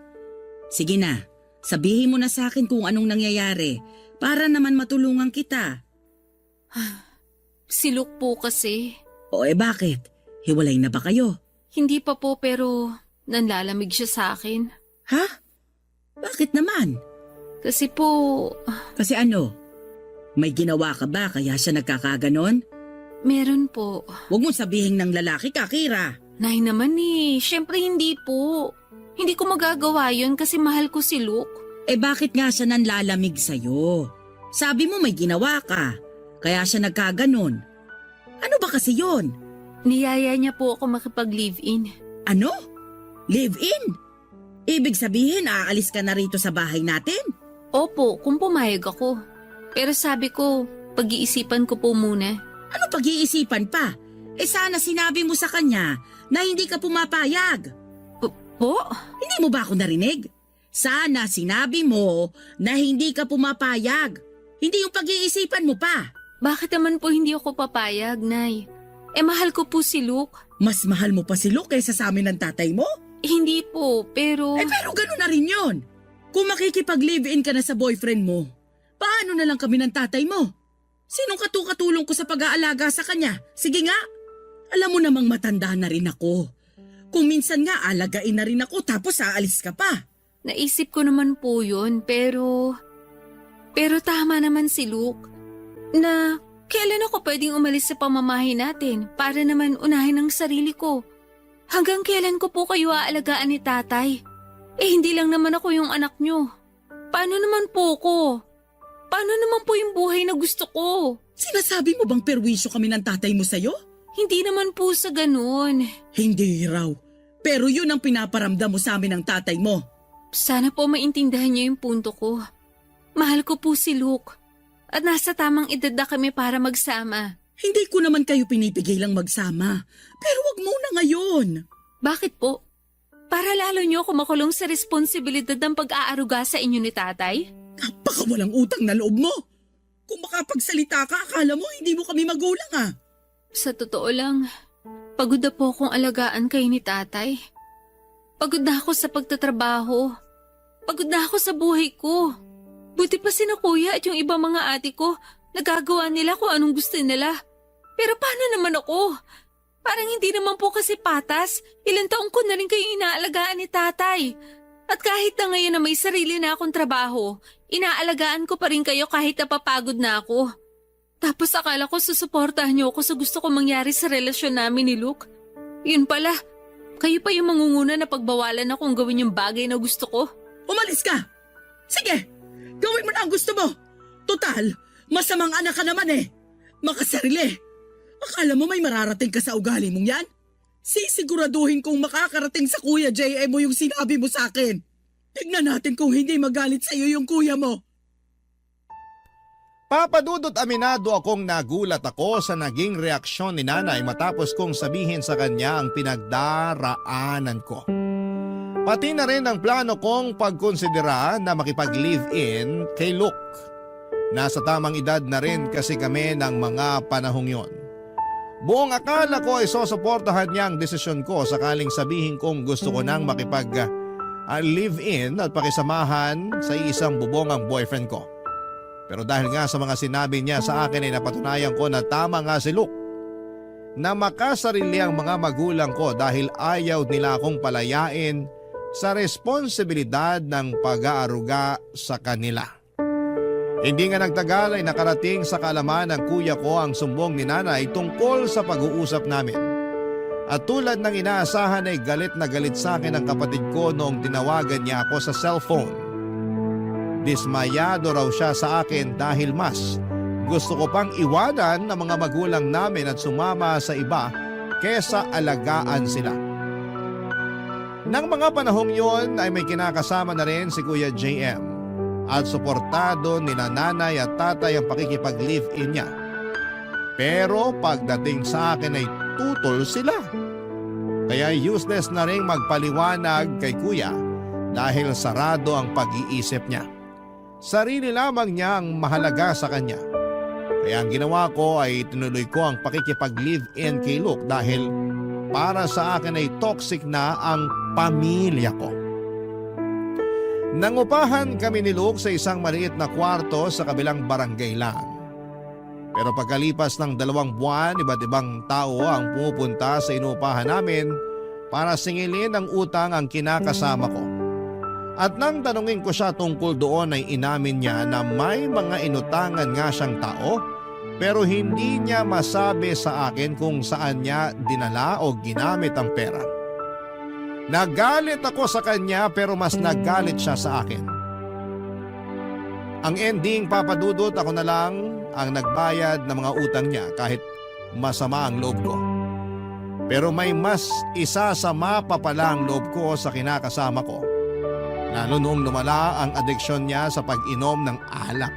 Sige na, sabihin mo na sa akin kung anong nangyayari para naman matulungan kita. Si Luke po kasi. O bakit? Hiwalay na ba kayo? Hindi pa po pero nanlalamig siya sa akin. Ha? Bakit naman? Kasi po, Kasi ano? May ginawa ka ba kaya siya nagkakaganon? meron po. Huwag mong sabihin ng lalaki ka, Kira. Nay naman syempre hindi po. Hindi ko magagawa yun kasi mahal ko si Luke. Bakit nga siya nanlalamig sa'yo? Sabi mo may ginawa ka, kaya siya nagkaganon. Ano ba kasi yon? Niyaya niya po ako makipag-live-in. Ano? Live-in? Ibig sabihin aalis ka na rito sa bahay natin? Opo, kung pumayag ako. Pero sabi ko, pag-iisipan ko po muna. Ano pag-iisipan pa? Sana sinabi mo sa kanya na hindi ka pumapayag. Po? Hindi mo ba ako narinig? Sana sinabi mo na hindi ka pumapayag. Hindi yung pag-iisipan mo pa. Bakit naman po hindi ako papayag, Nay? Mahal ko po si Luke. Mas mahal mo pa si Luke kaysa sa amin ng tatay mo? Hindi po, pero... Pero gano'n na rin yun. Kung makikipag-live-in ka na sa boyfriend mo, paano na lang kami ng tatay mo? Sinong katukatulong ko sa pag-aalaga sa kanya? Sige nga. Alam mo namang matanda na rin ako. Kung minsan nga alagain na rin ako tapos aalis ka pa. Naisip ko naman po yun, pero... Pero tama naman si Luke na kailan ako pwedeng umalis sa pamamahay natin para naman unahin ang sarili ko. Hanggang kailan ko po kayo aalagaan ni tatay? Hindi lang naman ako yung anak nyo. Paano naman po ko? Paano naman po yung buhay na gusto ko? Sinasabi mo bang perwisyo kami ng tatay mo sa'yo? Hindi naman po sa ganun. Hindi raw. Pero yun ang pinaparamdam mo sa amin ng tatay mo. Sana po maintindihan niyo yung punto ko. Mahal ko po si Luke. At nasa tamang edad na kami para magsama. Hindi ko naman kayo pinipigilang magsama. Pero wag muna ngayon. Bakit po? Para lalo niyo ako makulong sa responsibilidad ng pag-aaruga sa inyo ni tatay? Napaka walang utang na loob mo. Kung makapagsalita ka, akala mo hindi mo kami magulang ah. Sa totoo lang, pagod na po akong alagaan kayo ni tatay. Pagod na ako sa pagtatrabaho. Pagod na ako sa buhay ko. Buti pa sina kuya at yung ibang mga ate ko, nagagawa nila kung anong gusto nila. Pero paano naman ako? Parang hindi naman po kasi patas. Ilang taong ko na rin kayo inaalagaan ni tatay. At kahit na ngayon na may sarili na akong trabaho, inaalagaan ko pa rin kayo kahit napapagod na ako. Tapos akala ko susuportahan niyo ako sa gusto ko mangyari sa relasyon namin ni Luke. Yun pala, kayo pa yung mangunguna na pagbawalan akong gawin yung bagay na gusto ko. Umalis ka! Sige, gawin mo na ang gusto mo. Total, masamang anak ka naman eh. Makasarili. Akala mo may mararating ka sa ugali mong yan? Sisiguraduhin kong makakarating sa Kuya JM mo yung sinabi mo sa akin. Tignan natin kung hindi magalit sa iyo yung kuya mo. Papadudot aminado akong nagulat ako sa naging reaksyon ni nanay matapos kong sabihin sa kanya ang pinagdaraanan ko. Pati na rin ang plano kong pagkonsidera na makipag-live-in kay Luke. Nasa tamang edad na rin kasi kami ng mga panahong yon. Buong akala ko ay susuportahan niya ang desisyon ko sakaling sabihin kong gusto ko nang makipag-live-in at pakisamahan sa isang bubong ang boyfriend ko. Pero dahil nga sa mga sinabi niya sa akin ay napatunayan ko na tama nga si Luke. Na makasarili ang mga magulang ko dahil ayaw nila akong palayain sa responsibilidad ng pag-aaruga sa kanila. Hindi nga nagtagal ay nakarating sa kaalaman ng kuya ko ang sumbong ni nanay tungkol sa pag-uusap namin. At tulad ng inaasahan ay galit na galit sa akin ang kapatid ko noong tinawagan niya ako sa cellphone. Dismayado raw siya sa akin dahil mas gusto ko pang iwanan ng mga magulang namin at sumama sa iba kesa alagaan sila. Nang mga panahong yon ay may kinakasama na rin si Kuya JM. At suportado ni nanay at tatay ang pakikipag-live-in niya. Pero pagdating sa akin ay tutol sila. Kaya useless na rin magpaliwanag kay kuya dahil sarado ang pag-iisip niya. Sarili lamang niya ang mahalaga sa kanya. Kaya ang ginawa ko ay tinuloy ko ang pakikipag-live-in kay Luke dahil para sa akin ay toxic na ang pamilya ko. Nangupahan kami ni Luke sa isang maliit na kwarto sa kabilang barangay lang. Pero pagkalipas ng 2 buwan, iba't ibang tao ang pumupunta sa inuupahan namin para singilin ng utang ang kinakasama ko. At nang tanungin ko siya tungkol doon ay inamin niya na may mga inutangan nga siyang tao pero hindi niya masabi sa akin kung saan niya dinala o ginamit ang pera. Nagalit ako sa kanya pero mas nagalit siya sa akin. Ang ending, Papa Dudut, ako na lang ang nagbayad ng mga utang niya kahit masama ang loob ko. Pero may mas isasama pa pala ang loob ko sa kinakasama ko. Lalo noong lumala ang adeksyon niya sa pag-inom ng alak.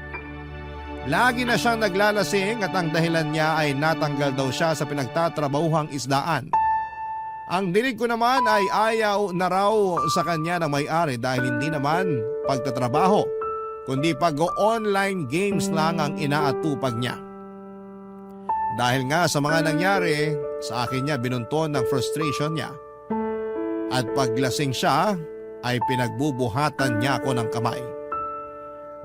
Lagi na siyang naglalasing at ang dahilan niya ay natanggal daw siya sa pinagtatrabahuhang isdaan. Ang dinig ko naman ay ayaw na raw sa kanya ng may-ari dahil hindi naman pagtatrabaho, kundi pag-online games lang ang inaatupag niya. Dahil nga sa mga nangyari, sa akin niya binunton ng frustration niya. At paglasing siya, ay pinagbubuhatan niya ako ng kamay.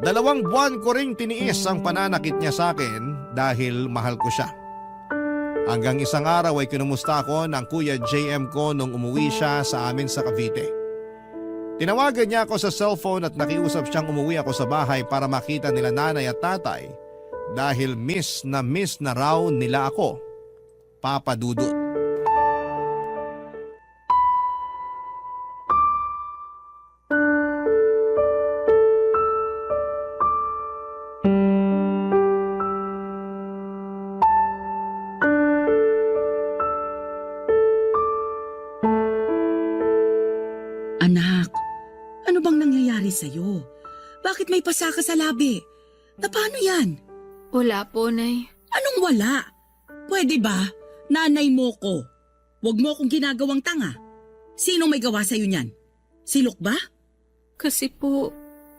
2 buwan ko ring tiniis ang pananakit niya sa akin dahil mahal ko siya. Hanggang isang araw ay kinumusta ako ng Kuya JM ko nung umuwi siya sa amin sa Cavite. Tinawagan niya ako sa cellphone at nakiusap siyang umuwi ako sa bahay para makita nila nanay at tatay dahil miss na raw nila ako, Papa Dudut. Anak, ano bang nangyayari sa'yo? Bakit may pasa ka sa labi? Na paano yan? Wala po, Nay. Anong wala? Pwede ba? Nanay mo ko. Huwag mo akong ginagawang tanga. Sinong may gawa sa'yo niyan? Si Luke ba? Kasi po,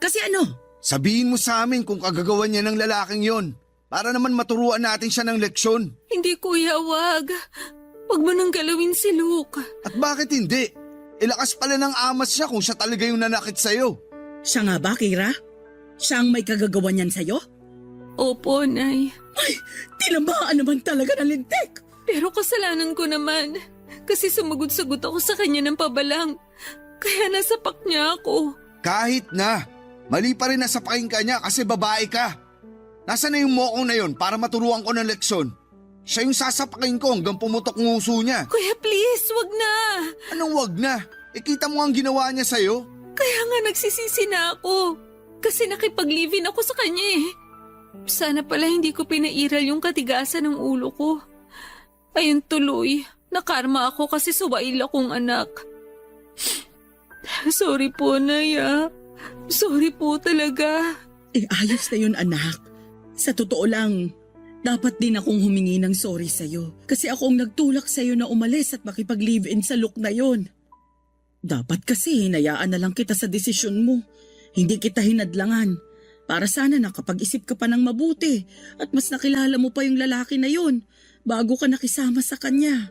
Kasi ano? Sabihin mo sa amin kung kagagawan niya ng lalaking yon para naman maturuan natin siya ng leksyon. hindi kuya, wag. Wag mo nang galawin si Luke. At bakit hindi? Ilakas pala ng amas siya kung siya talaga yung nanakit sa'yo. Siya nga ba, Kira? Siya ang may kagagawa niyan sa'yo? Opo, Nay. Ay, tinamaan naman talaga ng lintik. Pero kasalanan ko naman. Kasi sumagot-sagot ako sa kanya ng pabalang. Kaya nasapak niya ako. Kahit na, mali pa rin nasapakin ka niya kasi babae ka. Nasaan na yung mokong na yon para maturuan ko ng leksyon? Siya yung sasapakin ko hanggang pumutok nguso niya. Kuya, please, wag na. Anong wag na? Kita mo ang ginawa niya sa'yo? Kaya nga nagsisisi na ako. Kasi nakipag-live-in ako sa kanya eh. Sana pala hindi ko pinairal yung katigasan ng ulo ko. Ayun tuloy, nakarma ako kasi suwail akong anak. Sorry po, Naya. Sorry po talaga. Ayos na yun, anak. Sa totoo lang, dapat din akong humingi ng sorry sa'yo. Kasi ako ang nagtulak sa'yo na umalis at makipag-live-in sa Luke na yon. Dapat kasi hinayaan na lang kita sa desisyon mo. Hindi kita hinadlangan. Para sana nakapag-isip ka pa ng mabuti at mas nakilala mo pa yung lalaki na yon bago ka nakisama sa kanya.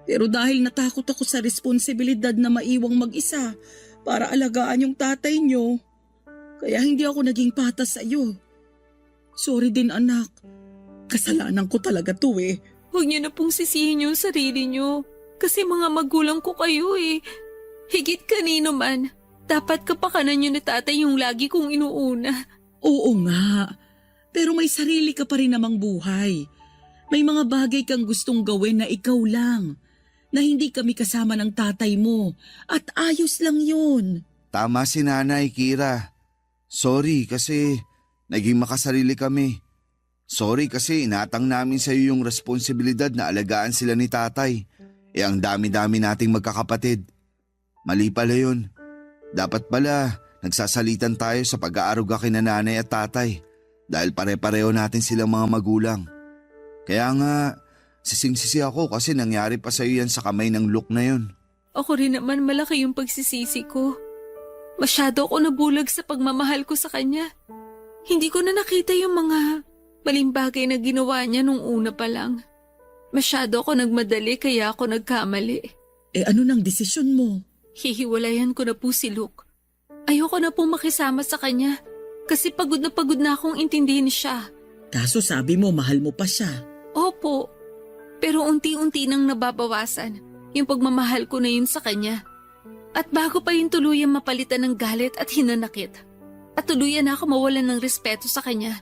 Pero dahil natakot ako sa responsibilidad na maiwang mag-isa para alagaan yung tatay nyo, kaya hindi ako naging patas sa'yo. Sorry din, anak. Kasalanan ko talaga to eh. Huwag niyo na pong sisihin yung sarili niyo. Kasi mga magulang ko kayo eh. Higit kanino man, dapat kapakanan niyo ni tatay yung lagi kong inuuna. Oo nga, pero may sarili ka pa rin namang buhay. May mga bagay kang gustong gawin na ikaw lang, na hindi kami kasama ng tatay mo, at ayos lang yun. Tama si Nanay, Kira. Sorry kasi naging makasarili kami. Sorry kasi inatang namin sa iyo yung responsibilidad na alagaan sila ni tatay. Ang dami-dami nating magkakapatid. Mali pala yun. Dapat pala nagsasalitan tayo sa pag-aaruga kina nanay at tatay dahil pare-pareho natin silang mga magulang. Kaya nga, sising-sisi ako kasi nangyari pa sa iyo yan sa kamay ng Luke na yun. Ako rin naman malaki yung pagsisisi ko. Masyado ako nabulag sa pagmamahal ko sa kanya. Hindi ko na nakita yung mga Maling bagay na ginawa niya nung una pa lang. Masyado ako nagmadali kaya ako nagkamali. Ano nang desisyon mo? Hihiwalayan ko na po si Luke. Ayoko na pong makisama sa kanya kasi pagod na akong intindihin siya. Kaso sabi mo mahal mo pa siya. Opo, pero unti-unti nang nababawasan yung pagmamahal ko na yun sa kanya. At bago pa yung tuluyang mapalitan ng galit at hinanakit, at tuluyan na ako mawalan ng respeto sa kanya,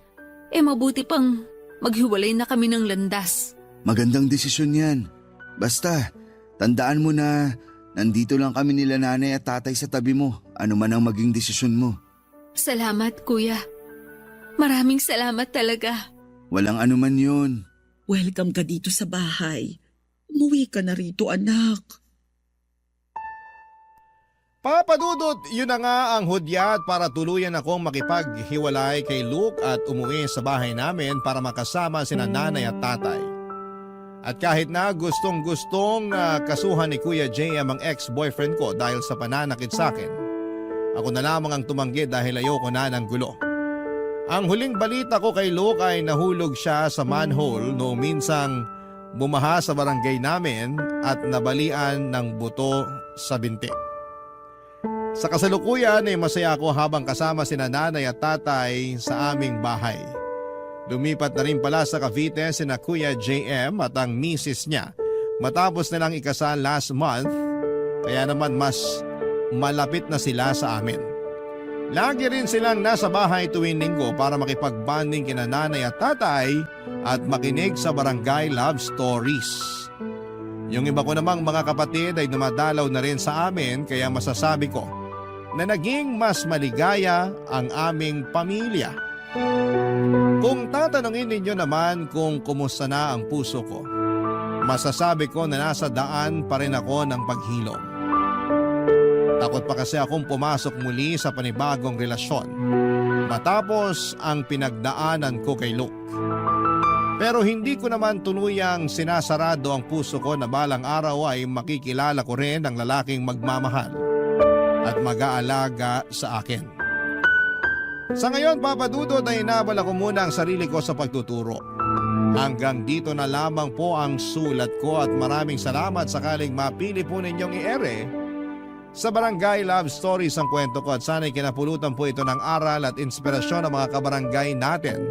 mabuti pang maghiwalay na kami ng landas. Magandang desisyon yan. Basta, tandaan mo na nandito lang kami nila nanay at tatay sa tabi mo, ano man ang maging desisyon mo. Salamat, Kuya. Maraming salamat talaga. Walang anuman yun. Welcome ka dito sa bahay. Umuwi ka na rito, anak. Papa Dudut, yun na nga ang hudyat para tuluyan akong makipaghiwalay kay Luke at umuwi sa bahay namin para makasama sina nanay at tatay. At kahit na gustong-gustong kasuhan ni Kuya JM ang ex-boyfriend ko dahil sa pananakit sa akin, ako na lamang ang tumanggi dahil ayoko na ng gulo. Ang huling balita ko kay Luke ay nahulog siya sa manhole noong minsang bumaha sa barangay namin at nabalian ng buto sa binti. Sa kasalukuyan ay masaya ako habang kasama sina nanay at tatay sa aming bahay. Lumipat na rin pala sa Cavite sina Kuya JM at ang misis niya matapos nilang ikasal last month, kaya naman mas malapit na sila sa amin. Lagi rin silang nasa bahay tuwing linggo para makipagbanding kina nanay at tatay at makinig sa barangay love stories. Yung iba ko namang mga kapatid ay dumadalaw na rin sa amin kaya masasabi ko na naging mas maligaya ang aming pamilya. Kung tatanungin ninyo naman kung kumusta na ang puso ko, masasabi ko na nasa daan pa rin ako ng paghilom. Takot pa kasi akong pumasok muli sa panibagong relasyon matapos ang pinagdaanan ko kay Luke. Pero hindi ko naman tuluyang sinasarado ang puso ko na balang araw ay makikilala ko rin ang lalaking magmamahal at mag-aalaga sa akin. Sa ngayon, Papa Dudut, ay inabala ko muna ang sarili ko sa pagtuturo. Hanggang dito na lamang po ang sulat ko at maraming salamat sakaling mapili po ninyong i-ere sa Barangay Love Stories ang kwento ko at sana'y kinapulutan po ito ng aral at inspirasyon ng mga kabarangay natin.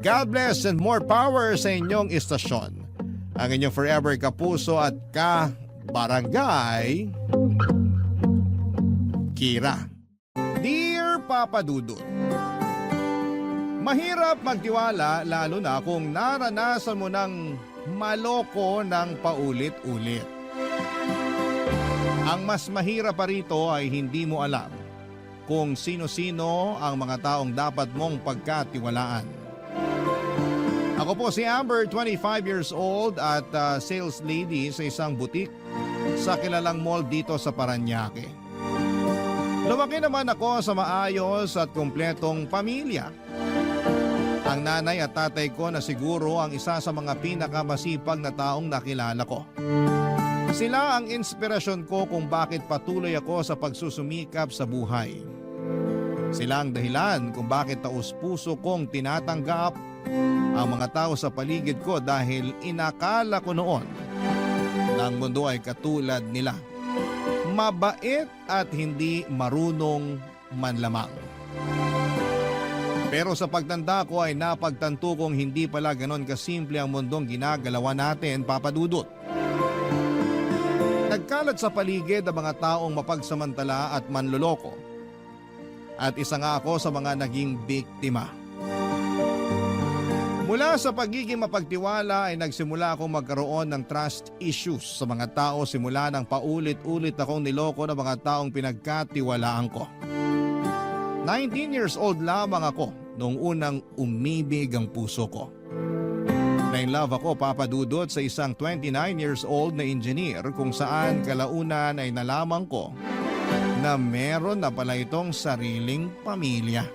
God bless and more power sa inyong istasyon. Ang inyong forever kapuso at ka-barangay, Kira. Dear Papa Dudut, mahirap magtiwala lalo na kung naranasan mo ng maloko ng paulit-ulit. Ang mas mahirap pa rito ay hindi mo alam kung sino-sino ang mga taong dapat mong pagkatiwalaan. Ako po si Amber, 25 years old at sales lady sa isang butik sa kilalang mall dito sa Parañaque. Lumaki naman ako sa maayos at kumpletong pamilya. Ang nanay at tatay ko na siguro ang isa sa mga pinakamasipag na taong nakilala ko. Sila ang inspirasyon ko kung bakit patuloy ako sa pagsusumikap sa buhay. Sila ang dahilan kung bakit taus-puso kong tinatanggap ang mga tao sa paligid ko dahil inakala ko noon na ang mundo ay katulad nila. Mabait at hindi marunong manlamang. Pero sa pagtanda ko ay napagtanto kong hindi pala ganon kasimple ang mundong ginagalawan natin, Papa Dudut. Nagkalat sa paligid ang mga taong mapagsamantala at manloloko. At isa nga ako sa mga naging biktima. Mula sa pagiging mapagtiwala ay nagsimula akong magkaroon ng trust issues sa mga tao simula nang paulit-ulit akong niloko ng mga taong pinagkatiwalaan ko. 19 years old lamang ako noong unang umibig ang puso ko. Na-in-love ako, Papa Dudut, sa isang 29 years old na engineer kung saan kalaunan ay nalaman ko na meron na pala itong sariling pamilya.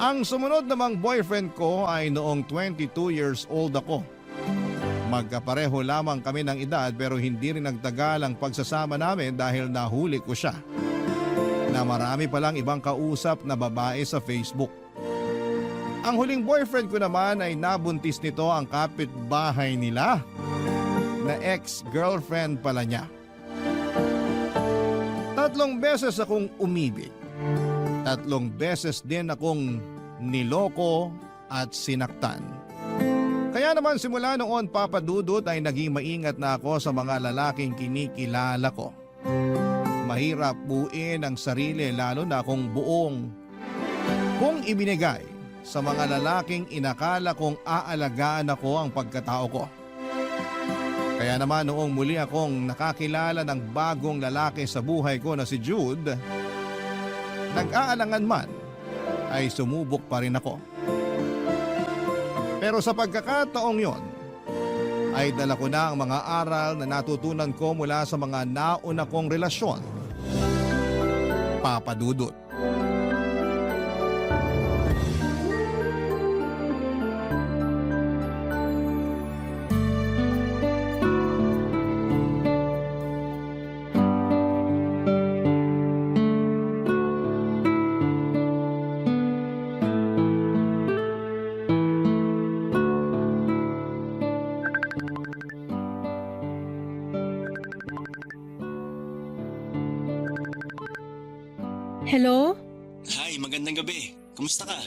Ang sumunod namang boyfriend ko ay noong 22 years old ako. Magkapareho lamang kami ng edad pero hindi rin nagtagal ang pagsasama namin dahil nahuli ko siya na marami palang ibang kausap na babae sa Facebook. Ang huling boyfriend ko naman ay nabuntis nito ang kapitbahay nila na ex-girlfriend pala niya. 3 beses akong umibig. 3 beses din akong niloko at sinaktan. Kaya naman simula noon, Papa Dudut, ay naging maingat na ako sa mga lalaking kinikilala ko. Mahirap buuin ang sarili lalo na kung ibinigay sa mga lalaking inakala kong aalagaan ako ang pagkatao ko. Kaya naman noong muli akong nakakilala ng bagong lalaki sa buhay ko na si Jude, nag-aalangan man ay sumubok pa rin ako. Pero sa pagkakataong yon, ay dala ko na ang mga aral na natutunan ko mula sa mga nauna kong relasyon. Papa Dudut. Hello? Hi, magandang gabi. Kumusta ka?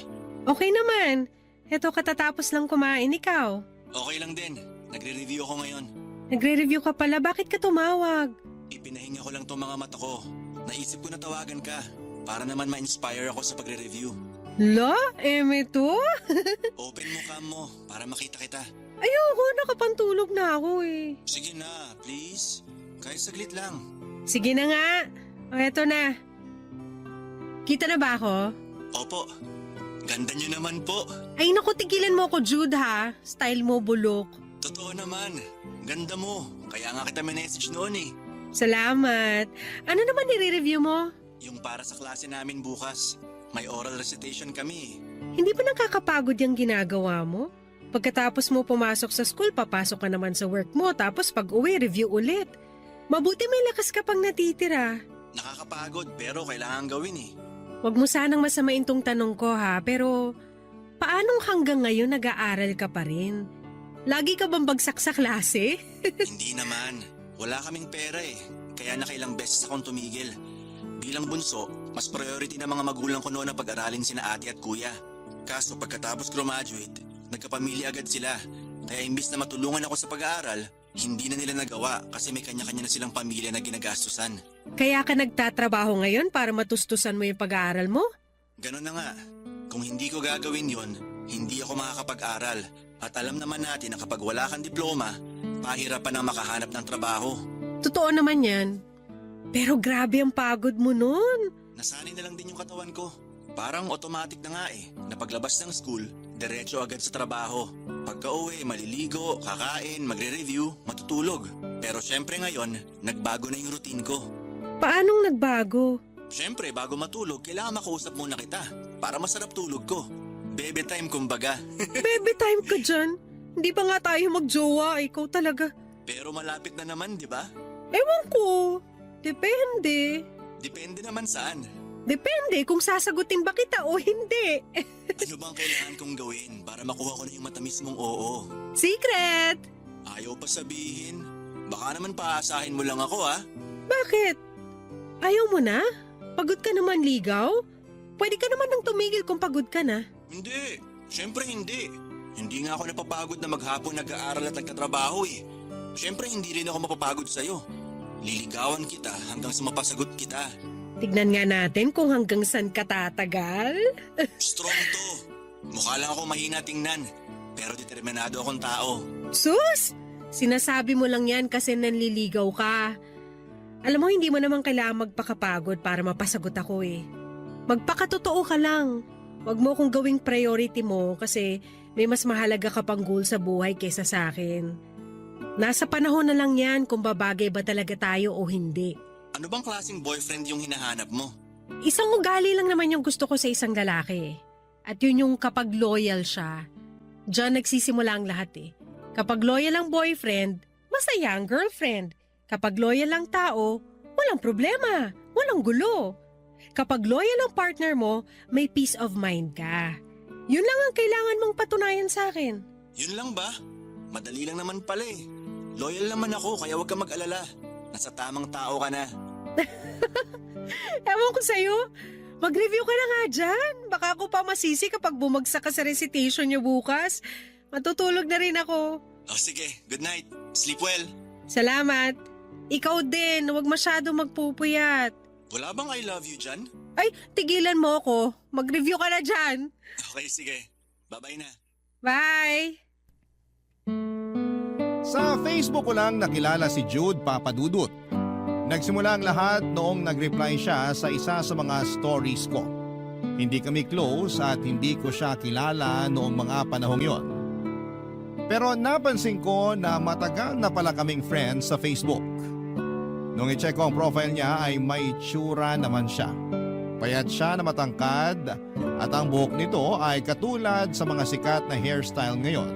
Okay naman. Eto katatapos lang kumain, ikaw. Okay lang din. Nagre-review ako ngayon. Nagre-review ka pala, bakit ka tumawag? Ipinahinga ko lang tong mga mata ko. Naisip ko na tawagan ka para naman ma-inspire ako sa pagre-review. Lo, eme to? Open mo cam mo para makita kita. Ayoko, nakapantulog na ako eh. Sige na, please. Kahit saglit lang. Sige na nga. O eto na. Kita na ba ako? Opo. Ganda niyo naman po. Ay naku, tigilan mo ako, Jude ha. Style mo bulok. Totoo naman. Ganda mo. Kaya nga kita message noon eh. Salamat. Ano naman nire-review mo? Yung para sa klase namin bukas. May oral recitation kami. Hindi ba nakakapagod yung ginagawa mo? Pagkatapos mo pumasok sa school, papasok ka naman sa work mo, tapos pag uwi, review ulit. Mabuti may lakas ka pang natitira. Nakakapagod pero kailangan gawin eh. Huwag mo sanang masamain tong tanong ko ha, pero paanong hanggang ngayon nag-aaral ka pa rin? Lagi ka bang bagsak sa klase? Hindi naman. Wala kaming pera eh. Kaya nakailang beses akong tumigil. Bilang bunso, mas priority ng mga magulang ko noon na pag-aralin sina ate at kuya. Kaso pagkatapos graduate, nagkapamilya agad sila. Kaya imbis na matulungan ako sa pag-aaral, hindi na nila nagawa kasi may kanya-kanya na silang pamilya na ginagastusan. Kaya ka nagtatrabaho ngayon para matustusan mo yung pag-aaral mo? Ganon na nga. Kung hindi ko gagawin yon, hindi ako makakapag-aral. At alam naman natin na kapag wala kang diploma, pahirapan ang makahanap ng trabaho. Totoo naman yan. Pero grabe ang pagod mo nun. Nasanay na lang din yung katawan ko. Parang automatic na nga eh. Napaglabas ng school, diretso agad sa trabaho. Pagka uwi, maliligo, kakain, magre-review, matutulog. Pero syempre ngayon, nagbago na yung routine ko. Paanong nagbago? Syempre, bago matulog, kailangan makausap muna kita para masarap tulog ko. Bebe time kumbaga. Baby time ka dyan. Hindi pa nga tayo magjowa, ikaw talaga. Pero malapit na naman, di ba? Ewan ko. Depende. Depende naman saan. Depende kung sasagutin ba kita o hindi. Ano bang kailangan kong gawin para makuha ko na yung matamis mong oo? Secret! Ayaw pa sabihin. Baka naman paasahin mo lang ako ha. Bakit? Ayaw mo na? Pagod ka naman ligaw? Pwede ka naman nang tumigil kung pagod ka na. Hindi. Siyempre hindi. Hindi nga ako napapagod na maghapon nag-aaral at nagtatrabaho eh. Siyempre hindi rin ako mapapagod sa'yo. Liligawan kita hanggang sa mapasagot kita. Tignan nga natin kung hanggang saan ka tatagal. Strong to. Mukha lang ako mahina tingnan. Pero determinado akong tao. Sus! Sinasabi mo lang yan kasi nanliligaw ka. Alam mo, hindi mo naman kailangan magpakapagod para mapasagot ako eh. Magpakatotoo ka lang. Huwag mo kong gawing priority mo kasi may mas mahalaga ka pang goal sa buhay kaysa sa akin. Nasa panahon na lang yan kung babagay ba talaga tayo o hindi. Ano bang klaseng boyfriend yung hinahanap mo? Isang ugali lang naman yung gusto ko sa isang lalaki. At yun yung kapag loyal siya. Diyan nagsisimula ang lahat eh. Kapag loyal ang boyfriend, masaya ang girlfriend. Kapag loyal ang tao, walang problema, walang gulo. Kapag loyal ang partner mo, may peace of mind ka. Yun lang ang kailangan mong patunayan sa akin. Yun lang ba? Madali lang naman pala eh. Loyal naman ako kaya huwag ka mag-alala. Nasa tamang tao ka na. Ewan ko sa'yo. Mag-review ka na nga dyan. Baka ako pa masisi kapag bumagsak ka sa recitation niyo bukas. Matutulog na rin ako. Oh sige, good night. Sleep well. Salamat. Ikaw din, huwag masyado magpupuyat. Wala bang I love you dyan? Ay, tigilan mo ako. Mag-review ka na dyan. Okay, sige. Bye-bye na. Bye! Sa Facebook ko lang nakilala si Jude Papadudut. Nagsimula ang lahat noong nag-reply siya sa isa sa mga stories ko. Hindi kami close at hindi ko siya kilala noong mga panahong yon. Pero napansin ko na matagal na pala kaming friends sa Facebook. Nung i-check ko ang profile niya ay may itsura naman siya. Payat siya na matangkad at ang buhok nito ay katulad sa mga sikat na hairstyle ngayon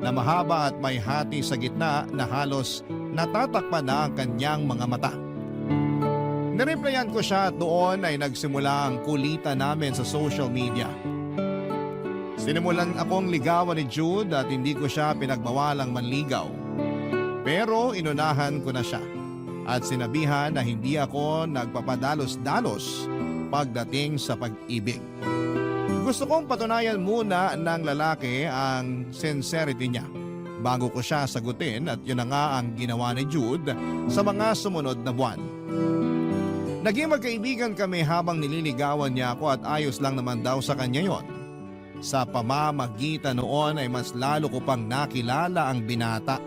na mahaba at may hati sa gitna na halos natatakpan na ang kanyang mga mata. Nireplyan ko siya at doon ay nagsimula ang kulitan namin sa social media. Sinimulan akong ligawan ni Jude at hindi ko siya pinagbawalang manligaw. Pero inunahan ko na siya at sinabihan na hindi ako nagpapadalos-dalos pagdating sa pag-ibig. Gusto kong patunayan muna ng lalaki ang sincerity niya bago ko siya sagutin at yun na nga ang ginawa ni Jude sa mga sumunod na buwan. Naging magkaibigan kami habang nililigawan niya ako at ayos lang naman daw sa kanya yon. Sa pamamagitan noon ay mas lalo ko pang nakilala ang binata.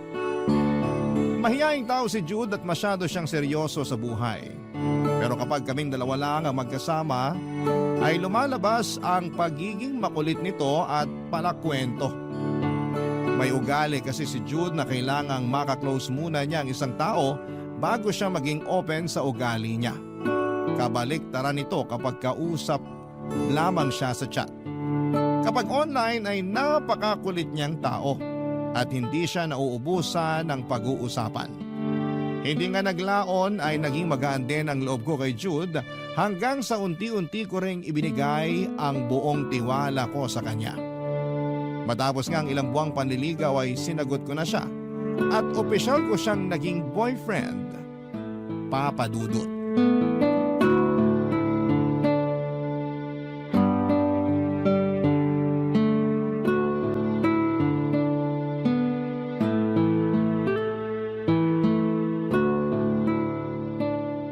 Mahiyaing tao si Jude at masyado siyang seryoso sa buhay. Pero kapag kaming dalawa lang ang magkasama, ay lumalabas ang pagiging makulit nito at palakwento. May ugali kasi si Jude na kailangang makaklose muna niya ang isang tao bago siya maging open sa ugali niya. Kabaliktaran nito kapag kausap lamang siya sa chat. Kapag online ay napakakulit niyang tao at hindi siya nauubusan ng pag-uusapan. Hindi nga naglaon ay naging magaan din ang loob ko kay Jude hanggang sa unti-unti ko ring ibinigay ang buong tiwala ko sa kanya. Matapos nga ang ilang buwang panliligaw ay sinagot ko na siya at opisyal ko siyang naging boyfriend, Papa Dudut.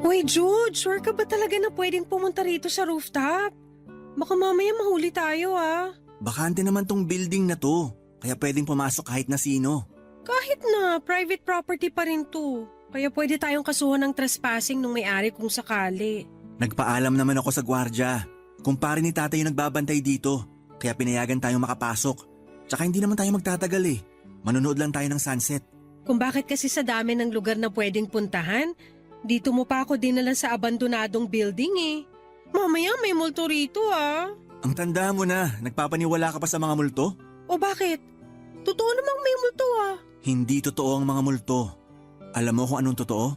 Uy, Jude, sure ka ba talaga na pwedeng pumunta rito sa rooftop? Baka mamaya mahuli tayo ah. Bakante naman tong building na to. Kaya pwedeng pumasok kahit na sino. Kahit na, private property pa rin to. Kaya pwede tayong kasuhan ng trespassing nung may-ari kung sakali. Nagpaalam naman ako sa gwardya. Kumpare ni tatay yung nagbabantay dito. Kaya pinayagan tayong makapasok. Tsaka hindi naman tayo magtatagal eh. Manonood lang tayo ng sunset. Kung bakit kasi sa dami ng lugar na pwedeng puntahan, dito mo pa ako dinala sa abandonadong building eh. Mamaya may multo rito ah. Ang tanda mo na, nagpapaniwala ka pa sa mga multo? O bakit? Totoo namang may multo ah. Hindi totoo ang mga multo. Alam mo kung anong totoo?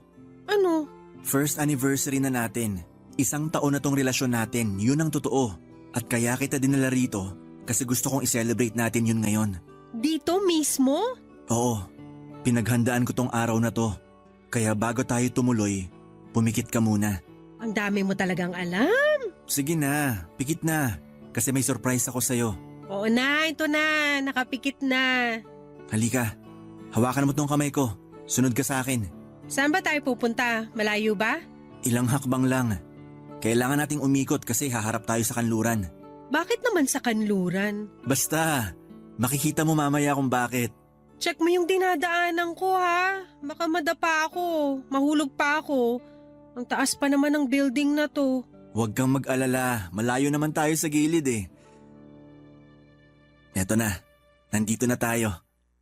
Ano? First anniversary na natin. 1 taon na tong relasyon natin, yun ang totoo. At kaya kita dinala rito kasi gusto kong i-celebrate natin yun ngayon. Dito mismo? Oo, pinaghandaan ko tong araw na to. Kaya bago tayo tumuloy, pumikit ka muna. Ang dami mo talagang alam. Sige na, pikit na. Kasi may surprise ako sa'yo. Oo na, ito na. Nakapikit na. Halika, hawakan mo tong kamay ko. Sunod ka sa akin. Saan ba tayo pupunta? Malayo ba? Ilang hakbang lang. Kailangan nating umikot kasi haharap tayo sa kanluran. Bakit naman sa kanluran? Basta, makikita mo mamaya kung bakit. Check mo yung dinadaanan ko ha. Baka madapa ako. Mahulog pa ako. Ang taas pa naman ng building na to. Huwag kang mag-alala, malayo naman tayo sa gilid eh. Eto na, nandito na tayo.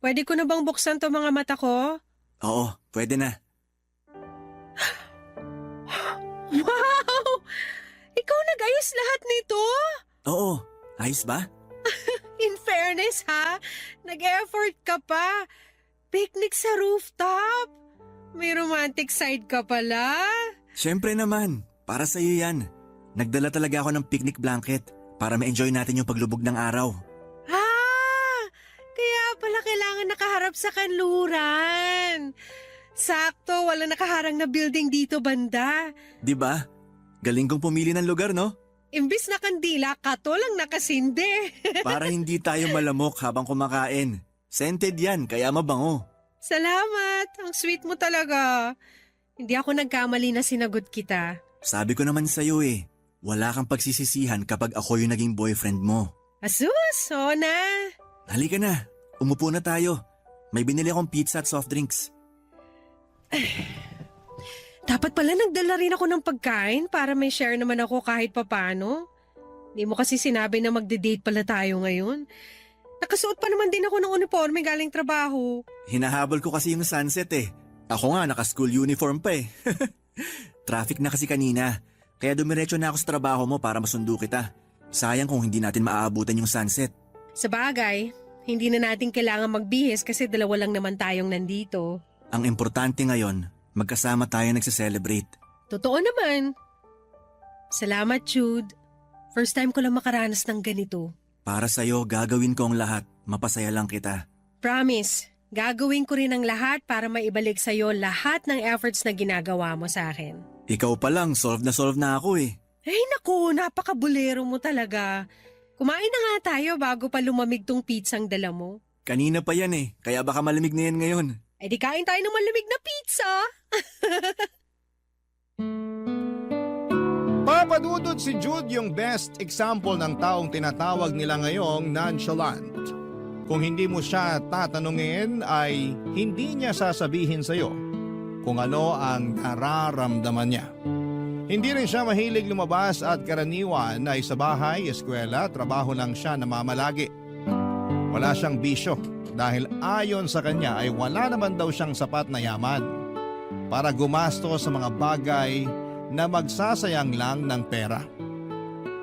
Pwede ko na bang buksan to mga mata ko? Oo, pwede na. Wow! Ikaw nag-ayos lahat nito? Oo, ayos ba? In fairness ha, nag-effort ka pa. Picnic sa rooftop. May romantic side ka pala. Siyempre naman, para sa'yo yan. Nagdala talaga ako ng picnic blanket para ma-enjoy natin yung paglubog ng araw. Kaya pala kailangan nakaharap sa kanluran. Sakto, wala nakaharang na building dito banda. Di ba? Galing kong pumili ng lugar, no? Imbis na kandila, kato lang nakasinde. Para hindi tayo malamok habang kumakain. Scented yan, kaya mabango. Salamat, ang sweet mo talaga. Hindi ako nagkamali na sinagot kita. Sabi ko naman sa'yo wala kang pagsisisihan kapag ako yung naging boyfriend mo. Asus, na. Halika na, umupo na tayo. May binili akong pizza at soft drinks. Dapat pala nagdala rin ako ng pagkain para may share naman ako kahit papano. Hindi mo kasi sinabi na magde-date pala tayo ngayon. Nakasuot pa naman din ako ng uniforme galing trabaho. Hinahabol ko kasi yung sunset Ako nga naka-school uniform pa Traffic na kasi kanina, kaya dumiretso na ako sa trabaho mo para masundo kita. Sayang kung hindi natin maaabutan yung sunset. Sa bagay, hindi na natin kailangan magbihis kasi dalawa lang naman tayong nandito. Ang importante ngayon, magkasama tayo nagse-celebrate. Totoo naman. Salamat, Jude. First time ko lang makaranas ng ganito. Para sa'yo, gagawin ko ang lahat. Mapasaya lang kita. Promise, gagawin ko rin ang lahat para maibalik sa'yo lahat ng efforts na ginagawa mo sa akin. Ikaw pa lang, solve na ako Ay naku, napakabulero mo talaga. Kumain na nga tayo bago pa lumamig tong pizzang dala mo. Kanina pa yan kaya baka malamig na yan ngayon. Ay di kain tayo ng malamig na pizza. Papadudod si Jude yung best example ng taong tinatawag nila ngayong nonchalant. Kung hindi mo siya tatanungin ay hindi niya sasabihin sa'yo kung ano ang nararamdaman niya. Hindi rin siya mahilig lumabas at karaniwan ay sa bahay, eskwela, trabaho lang siya namamalagi. Wala siyang bisyo dahil ayon sa kanya ay wala naman daw siyang sapat na yaman para gumasto sa mga bagay na magsasayang lang ng pera.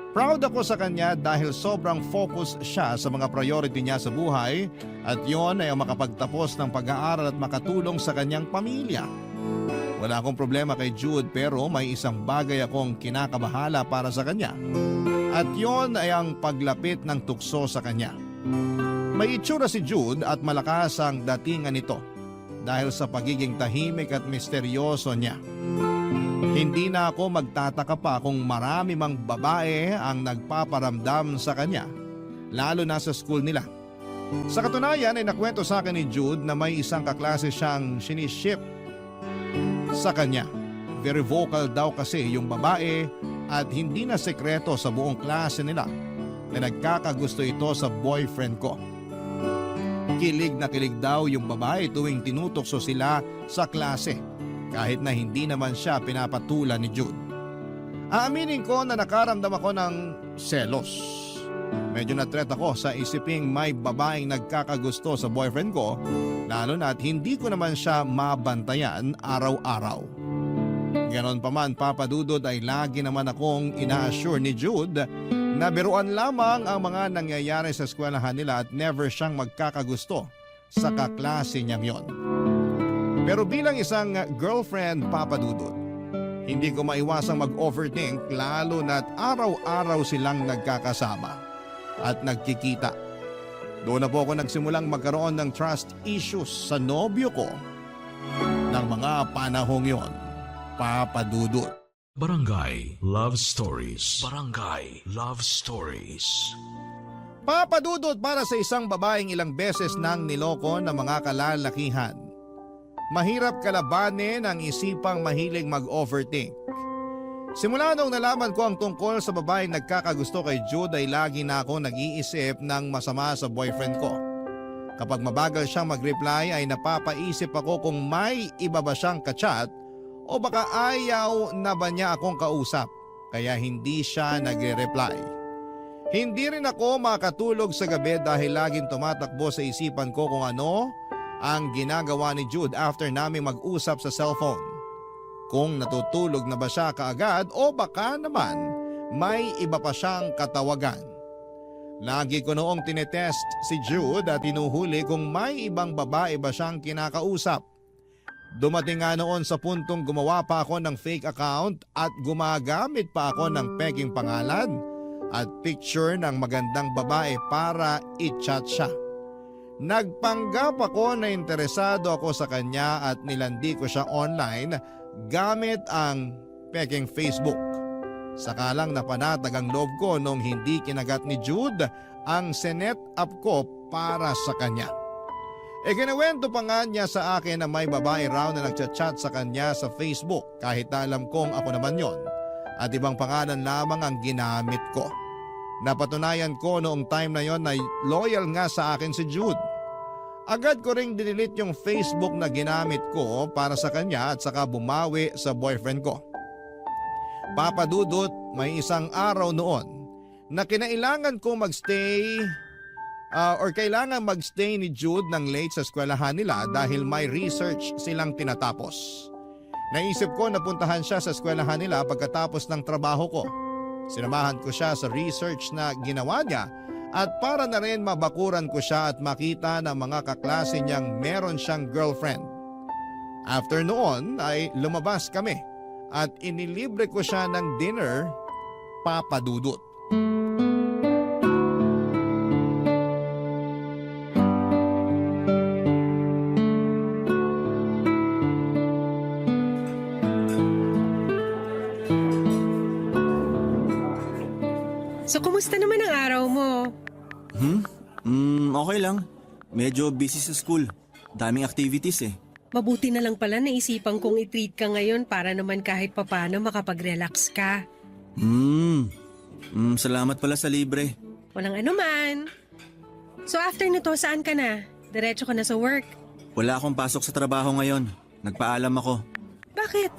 Proud ako sa kanya dahil sobrang focus siya sa mga priority niya sa buhay at yon ay ang makapagtapos ng pag-aaral at makatulong sa kanyang pamilya. Wala akong problema kay Jude pero may isang bagay akong kinakabahala para sa kanya at yon ay ang paglapit ng tukso sa kanya. May itsura si Jude at malakas ang datingan nito dahil sa pagiging tahimik at misteryoso niya. Hindi na ako magtataka pa kung marami mang babae ang nagpaparamdam sa kanya, lalo na sa school nila. Sa katunayan ay nakwento sa akin ni Jude na may isang kaklase siyang siniship sa kanya. Very vocal daw kasi yung babae at hindi na sekreto sa buong klase nila na nagkakagusto ito sa boyfriend ko. Kilig na kilig daw yung babae tuwing tinutokso sila sa klase kahit na hindi naman siya pinapatulan ni Jude. Aaminin ko na nakaramdam ako ng selos. Medyo na-threat ako sa isiping may babaeng nagkakagusto sa boyfriend ko lalo na at hindi ko naman siya mabantayan araw-araw. Ganon pa man papadudod ay lagi naman akong ina-assure ni Jude na biruan lamang ang mga nangyayari sa eskwelahan nila at never siyang magkakagusto sa kaklase niyang yon. Pero bilang isang girlfriend papadudod, hindi ko maiwasang mag-overthink lalo na't araw-araw silang nagkakasama at nagkikita. Doon na po ako nagsimulang magkaroon ng trust issues sa nobyo ko ng mga panahong yon, papadudod. Barangay Love Stories. Barangay Love Stories. Papadudod para sa isang babaeng ilang beses nang niloko ng mga kalalakihan. Mahirap kalabanin ang isipang mahilig mag-overthink. Simula nung nalaman ko ang tungkol sa babaeng nagkakagusto kay Jude ay lagi na ako nag-iisip ng masama sa boyfriend ko. Kapag mabagal siyang mag-reply ay napapaisip ako kung may iba ba siyang kachat o baka ayaw na ba niya akong kausap kaya hindi siya nagre-reply. Hindi rin ako makatulog sa gabi dahil laging tumatakbo sa isipan ko kung ano ang ginagawa ni Jude after naming mag-usap sa cellphone. Kung natutulog na ba siya kaagad o baka naman may iba pa siyang katawagan. Lagi ko noong tinetest si Jude at tinuhuli kung may ibang babae ba siyang kinakausap. Dumating nga noon sa puntong gumawa pa ako ng fake account at gumagamit pa ako ng peking pangalan at picture ng magandang babae para i-chat siya. Nagpanggap ako na interesado ako sa kanya at nilandi ko siya online gamit ang peking Facebook. Sakalang napanatag ang loob ko nung hindi kinagat ni Jude ang sinet up ko para sa kanya. Kinuwento pa nga niya sa akin na may babae raw na nagchat-chat sa kanya sa Facebook kahit na alam kong ako naman yon at ibang pangalan lamang ang ginamit ko. Napatunayan ko noong time na yon na loyal nga sa akin si Jude. Agad ko ring dinilit yung Facebook na ginamit ko para sa kanya at saka bumawi sa boyfriend ko. Papa Dudut, may isang araw noon na kailangan magstay ni Jude ng late sa eskwelahan nila dahil may research silang tinatapos. Naisip ko na puntahan siya sa eskwelahan nila pagkatapos ng trabaho ko. Sinamahan ko siya sa research na ginawa niya at para na rin mabakuran ko siya at makita ng mga kaklase niyang meron siyang girlfriend. After noon ay lumabas kami at inilibre ko siya ng dinner, Papa Dudut. So, kumusta naman ang araw mo? Okay lang. Medyo busy sa school. Daming activities eh. Mabuti na lang pala naisipan kong i-treat ka ngayon para naman kahit papano makapag-relax ka. Salamat pala sa libre. Walang anuman. So after nito, saan ka na? Diretso ka na sa work. Wala akong pasok sa trabaho ngayon. Nagpaalam ako. Bakit?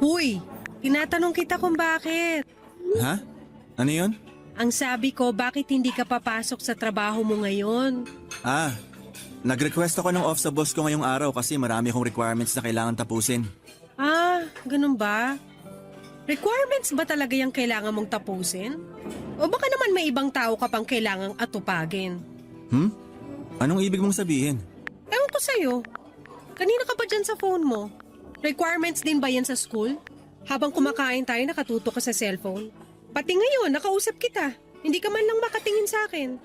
Huy, tinatanong kita kung bakit. Ha? Ano yun? Ang sabi ko, bakit hindi ka papasok sa trabaho mo ngayon? Nag-request ako ng off sa boss ko ngayong araw kasi marami akong requirements na kailangan tapusin. Ganun ba? Requirements ba talaga yung kailangan mong tapusin? O baka naman may ibang tao ka pang kailangang atupagin? Anong ibig mong sabihin? Ewan ko sa'yo. Kanina ka pa dyan sa phone mo. Requirements din ba yan sa school? Habang kumakain tayo, nakatutok ka sa cellphone. Pati ngayon, nakausap kita. Hindi ka man lang makatingin sa akin.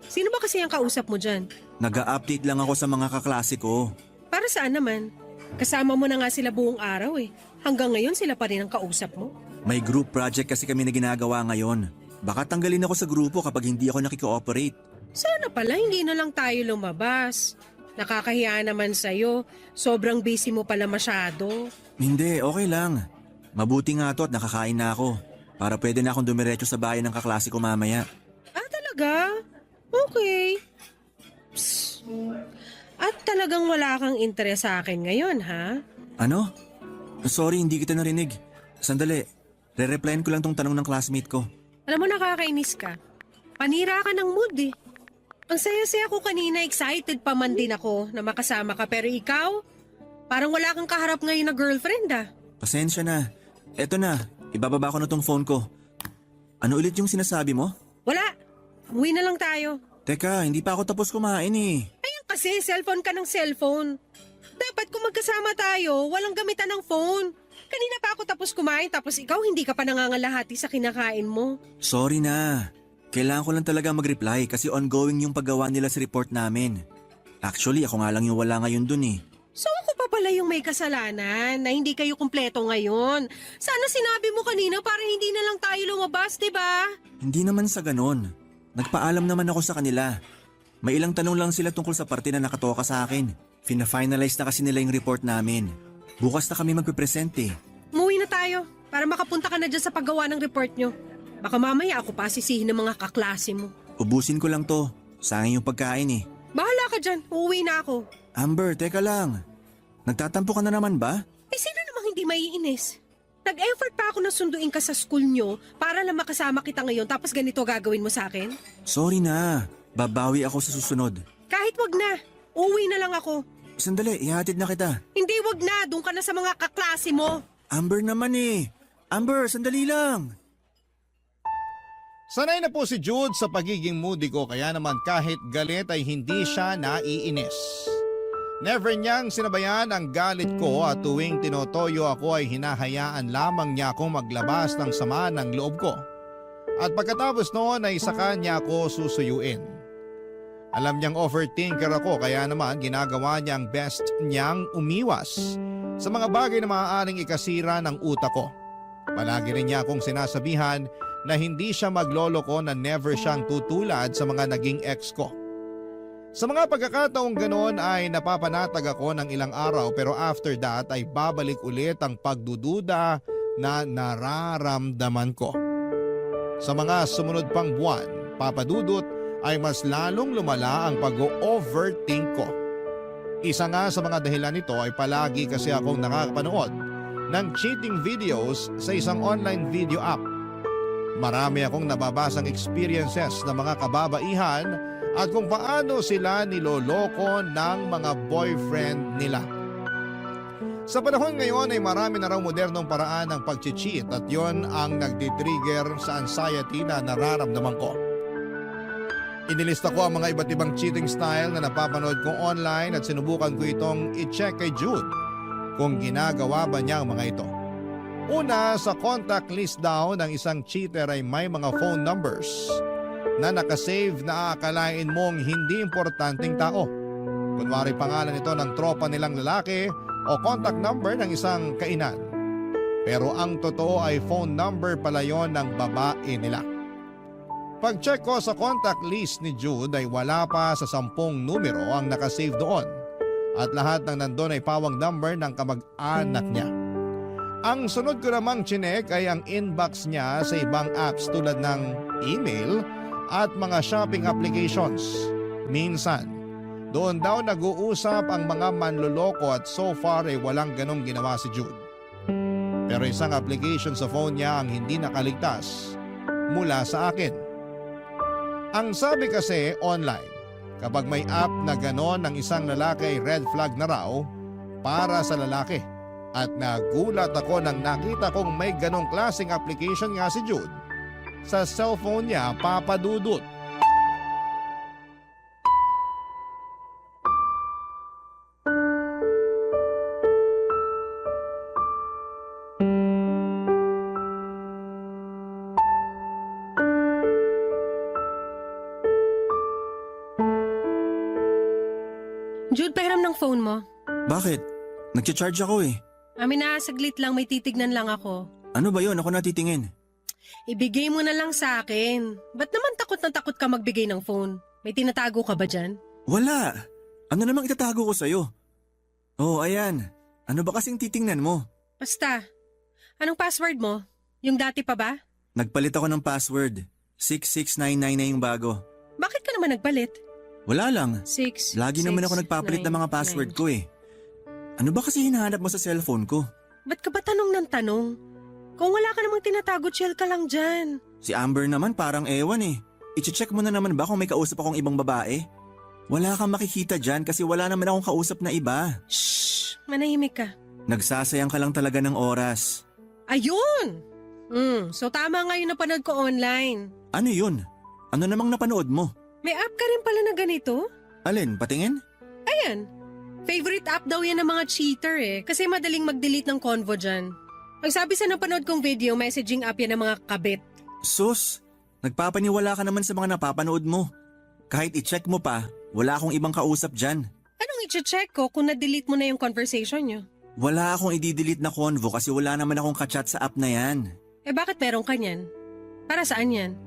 Sino ba kasi ang kausap mo dyan? Nag-a-update lang ako sa mga kaklase ko. Para saan naman? Kasama mo na nga sila buong araw eh. Hanggang ngayon sila pa rin ang kausap mo. May group project kasi kami na ginagawa ngayon. Baka tanggalin ako sa grupo kapag hindi ako nakikooperate. Sana pala hindi na lang tayo lumabas. Nakakahiya naman sa'yo. Sobrang busy mo pala masyado. Hindi, okay lang. Mabuti nga to at nakakain na ako. Para pwede na akong dumiretso sa bahay ng kaklase ko mamaya. Talaga? Okay. Psst. At talagang wala kang interes sa akin ngayon, ha? Ano? Sorry, hindi kita narinig. Sandali, re-replyan ko lang tong tanong ng classmate ko. Alam mo, nakakainis ka. Panira ka ng mood eh. Ang saya-saya ko kanina, excited pa man din ako na makasama ka. Pero ikaw, parang wala kang kaharap ngayon na girlfriend ah. Pasensya na. Eto na, ibababa ko na tong phone ko. Ano ulit yung sinasabi mo? Wala. Uwi na lang tayo. Teka, hindi pa ako tapos kumain eh. Ayan kasi, cellphone ka ng cellphone. Dapat kung magkasama tayo, walang gamitan ng phone. Kanina pa ako tapos kumain tapos ikaw hindi ka pa nangangalahati sa kinakain mo. Sorry na. Kailangan ko lang talaga mag-reply kasi ongoing yung paggawa nila sa report namin. Actually, ako nga lang yung wala ngayon dun eh. So ako pa pala yung may kasalanan na hindi kayo kumpleto ngayon. Sana sinabi mo kanina para hindi na lang tayo lumabas, diba? Hindi naman sa ganon. Nagpaalam naman ako sa kanila. May ilang tanong lang sila tungkol sa parte na nakatoka sa akin. Fina-finalize na kasi nila yung report namin. Bukas na kami magpipresent eh. Umuwi na tayo para makapunta ka na dyan sa paggawa ng report nyo. Baka mamaya ako pa sisihin ng mga kaklase mo. Ubusin ko lang to. Sayang yung pagkain eh. Bahala ka dyan, uuwi na ako. Amber, teka lang. Nagtatampo ka na naman ba? Sino namang hindi maiinis? Nag-effort pa ako na sunduin ka sa school nyo para lang makasama kita ngayon tapos ganito gagawin mo sa akin? Sorry na. Babawi ako sa susunod. Kahit wag na. Uuwi na lang ako. Sandali, ihatid na kita. Hindi wag na. Doon ka na sa mga kaklase mo. Amber naman eh. Amber, sandali lang. Sanay na po si Jude sa pagiging moody ko kaya naman kahit galit ay hindi siya naiinis. Never niyang sinabayan ang galit ko at tuwing tinotoyo ako ay hinahayaan lamang niya akong maglabas ng sama ng loob ko. At pagkatapos noon ay saka niya ako susuyuin. Alam niyang overthinker ako kaya naman ginagawa niyang best niyang umiwas sa mga bagay na maaaring ikasira ng utak ko. Palagi rin niya akong sinasabihan na hindi siya magloloko na never siyang tutulad sa mga naging ex ko. Sa mga pagkakataong ganoon ay napapanatag ako ng ilang araw pero after that ay babalik ulit ang pagdududa na nararamdaman ko. Sa mga sumunod pang buwan, papadudot, ay mas lalong lumala ang pag-overthink ko. Isa nga sa mga dahilan nito ay palagi kasi akong nakakapanood ng cheating videos sa isang online video app. Marami akong nababasang experiences ng mga kababaihan at kung paano sila niloloko ng mga boyfriend nila. Sa panahon ngayon ay marami na raw modernong paraan ng pag-cheat at yon ang nagtitrigger sa anxiety na nararamdaman ko. Inilista ko ang mga iba't ibang cheating style na napapanood kong online at sinubukan ko itong i-check kay Jude kung ginagawa ba niya ang mga ito. Una, sa contact list daw ng isang cheater ay may mga phone numbers na nakasave na aakalain mong hindi importanteng tao. Kunwari pangalan ito ng tropa nilang lalaki o contact number ng isang kainan. Pero ang totoo ay phone number pala yon ng babae nila. Pag-check ko sa contact list ni Jude ay wala pa sa 10 numero ang nakasave doon at lahat ng nandun ay pawang number ng kamag-anak niya. Ang sunod ko namang chinek ay ang inbox niya sa ibang apps tulad ng email at mga shopping applications. Minsan, doon daw nag-uusap ang mga manloloko at so far ay walang ganong ginawa si Jude. Pero isang application sa phone niya ang hindi nakaligtas mula sa akin. Ang sabi kasi online, kapag may app na ganon ng isang lalaki ay red flag na raw para sa lalaki. At nagulat ako nang nakita kong may ganong klaseng application nga si Jude sa cellphone niya, papadudot. Jude, pahiram ng phone mo. Bakit? Nagcha-charge ako eh. Amin na, saglit lang, may titignan lang ako. Ano ba yun? Ako natitingin. Ibigay mo na lang sa akin. Ba't naman takot na takot ka magbigay ng phone? May tinatago ka ba dyan? Wala. Ano namang itatago ko sa'yo? Oh, ayan. Ano ba kasing titingnan mo? Basta. Anong password mo? Yung dati pa ba? Nagpalit ako ng password. 6699 na yung bago. Bakit ka naman nagpalit? Wala lang. 6, Lagi naman ako nagpapalit ng mga password ko eh. Ano ba kasi hinahanap mo sa cellphone ko? Ba't ka ba tanong ng tanong? Kung wala ka namang tinatago, chill ka lang dyan. Si Amber naman parang ewan eh. I-check mo na naman ba kung may kausap akong ibang babae? Wala kang makikita dyan kasi wala naman akong kausap na iba. Shhh! Manahimik ka. Nagsasayang ka lang talaga ng oras. Ayun! So tama nga yung napanood ko online. Ano yun? Ano namang napanood mo? May app ka rin pala na ganito? Alin, patingin? Ayan. Favorite app daw yan ng mga cheater eh. Kasi madaling mag-delete ng convo dyan. Ang sabi sa napanood kong video, messaging app yan ng mga kabit. Sus, nagpapaniwala ka naman sa mga napapanood mo. Kahit i-check mo pa, wala akong ibang kausap dyan. Anong i-check ko kung na-delete mo na yung conversation nyo? Wala akong i-delete na convo kasi wala naman akong kachat sa app na yan. Eh bakit meron ka niyan? Para saan yan?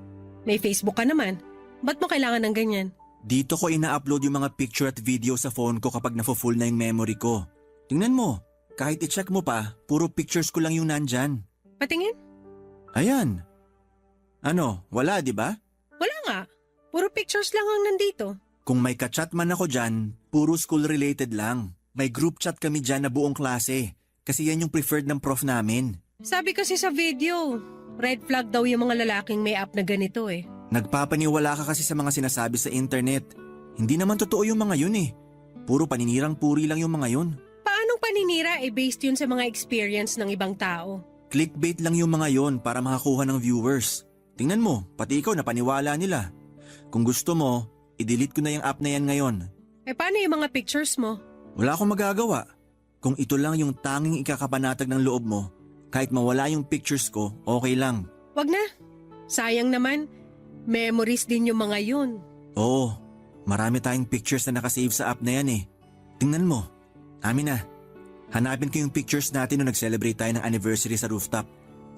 May Facebook ka naman. Ba't mo kailangan ng ganyan? Dito ko ina-upload yung mga picture at video sa phone ko kapag nafo-full na yung memory ko. Tingnan mo, kahit i-check mo pa, puro pictures ko lang yung nandyan. Patingin? Ayan. Ano, wala di ba? Wala nga. Puro pictures lang ang nandito. Kung may kachat man ako dyan, puro school-related lang. May group chat kami dyan na buong klase. Kasi yan yung preferred ng prof namin. Sabi kasi sa video, red flag daw yung mga lalaking may app na ganito eh. Nagpapaniwala ka kasi sa mga sinasabi sa internet. Hindi naman totoo yung mga yun eh. Puro paninirang puri lang yung mga yun. Paanong paninira based yun sa mga experience ng ibang tao? Clickbait lang yung mga yun para makakuha ng viewers. Tingnan mo, pati ikaw napaniwala nila. Kung gusto mo, i-delete ko na yung app na yan ngayon. Eh paano yung mga pictures mo? Wala akong magagawa. Kung ito lang yung tanging ikakapanatag ng loob mo, kahit mawala yung pictures ko, okay lang. Wag na. Sayang naman, memories din yung mga yun. Oo, marami tayong pictures na nakasave sa app na yan eh. Tingnan mo. Amin na. Hanapin ko yung pictures natin nung nag-celebrate tayo ng anniversary sa rooftop.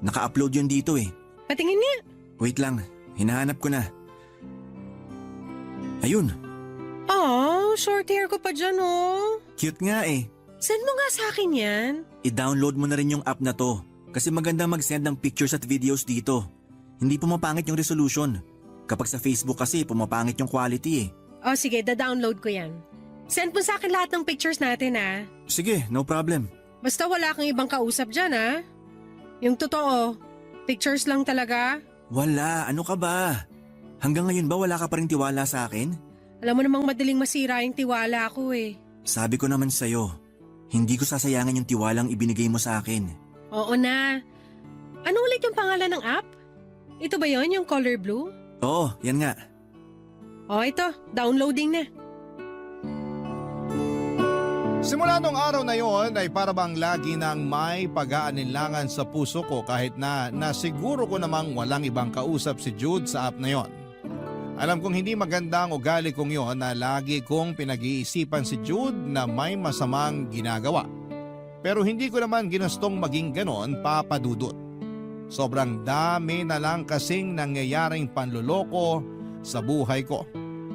Naka-upload yun dito eh. Patingin nga. Wait lang, hinahanap ko na. Ayun, Oh, short hair ko pa dyan oh. cute nga eh. Send mo nga sa akin yan. I-download mo na rin yung app na to. Kasi maganda mag-send ng pictures at videos dito. Hindi pumapangit yung resolution. Kapag sa Facebook kasi, pumapangit yung quality eh. Oh sige, da-download ko yan. Send mo sa akin lahat ng pictures natin ah. Sige, no problem. Basta wala kang ibang kausap dyan ah. Yung totoo, pictures lang talaga. Wala, ano ka ba? Hanggang ngayon ba wala ka pa rin tiwala sa akin? Alam mo namang madaling masira yung tiwala ko eh. Sabi ko naman sa'yo, hindi ko sasayangan yung tiwalang ibinigay mo sa akin. Oo na. Ano ulit yung pangalan ng app? Ito ba yon yung color blue? Oo, yan nga. Oh, ito. Downloading na. Simula nung araw na yon ay para bang lagi nang may pag-aalinlangan sa puso ko kahit na nasiguro ko namang walang ibang kausap si Jude sa app na yon. Alam kong hindi maganda ang ugali kong yon na lagi kong pinag-iisipan si Jude na may masamang ginagawa. Pero hindi ko naman ginustong maging ganon, Papa Dudut. Sobrang dami na lang kasing nangyayaring panluloko sa buhay ko.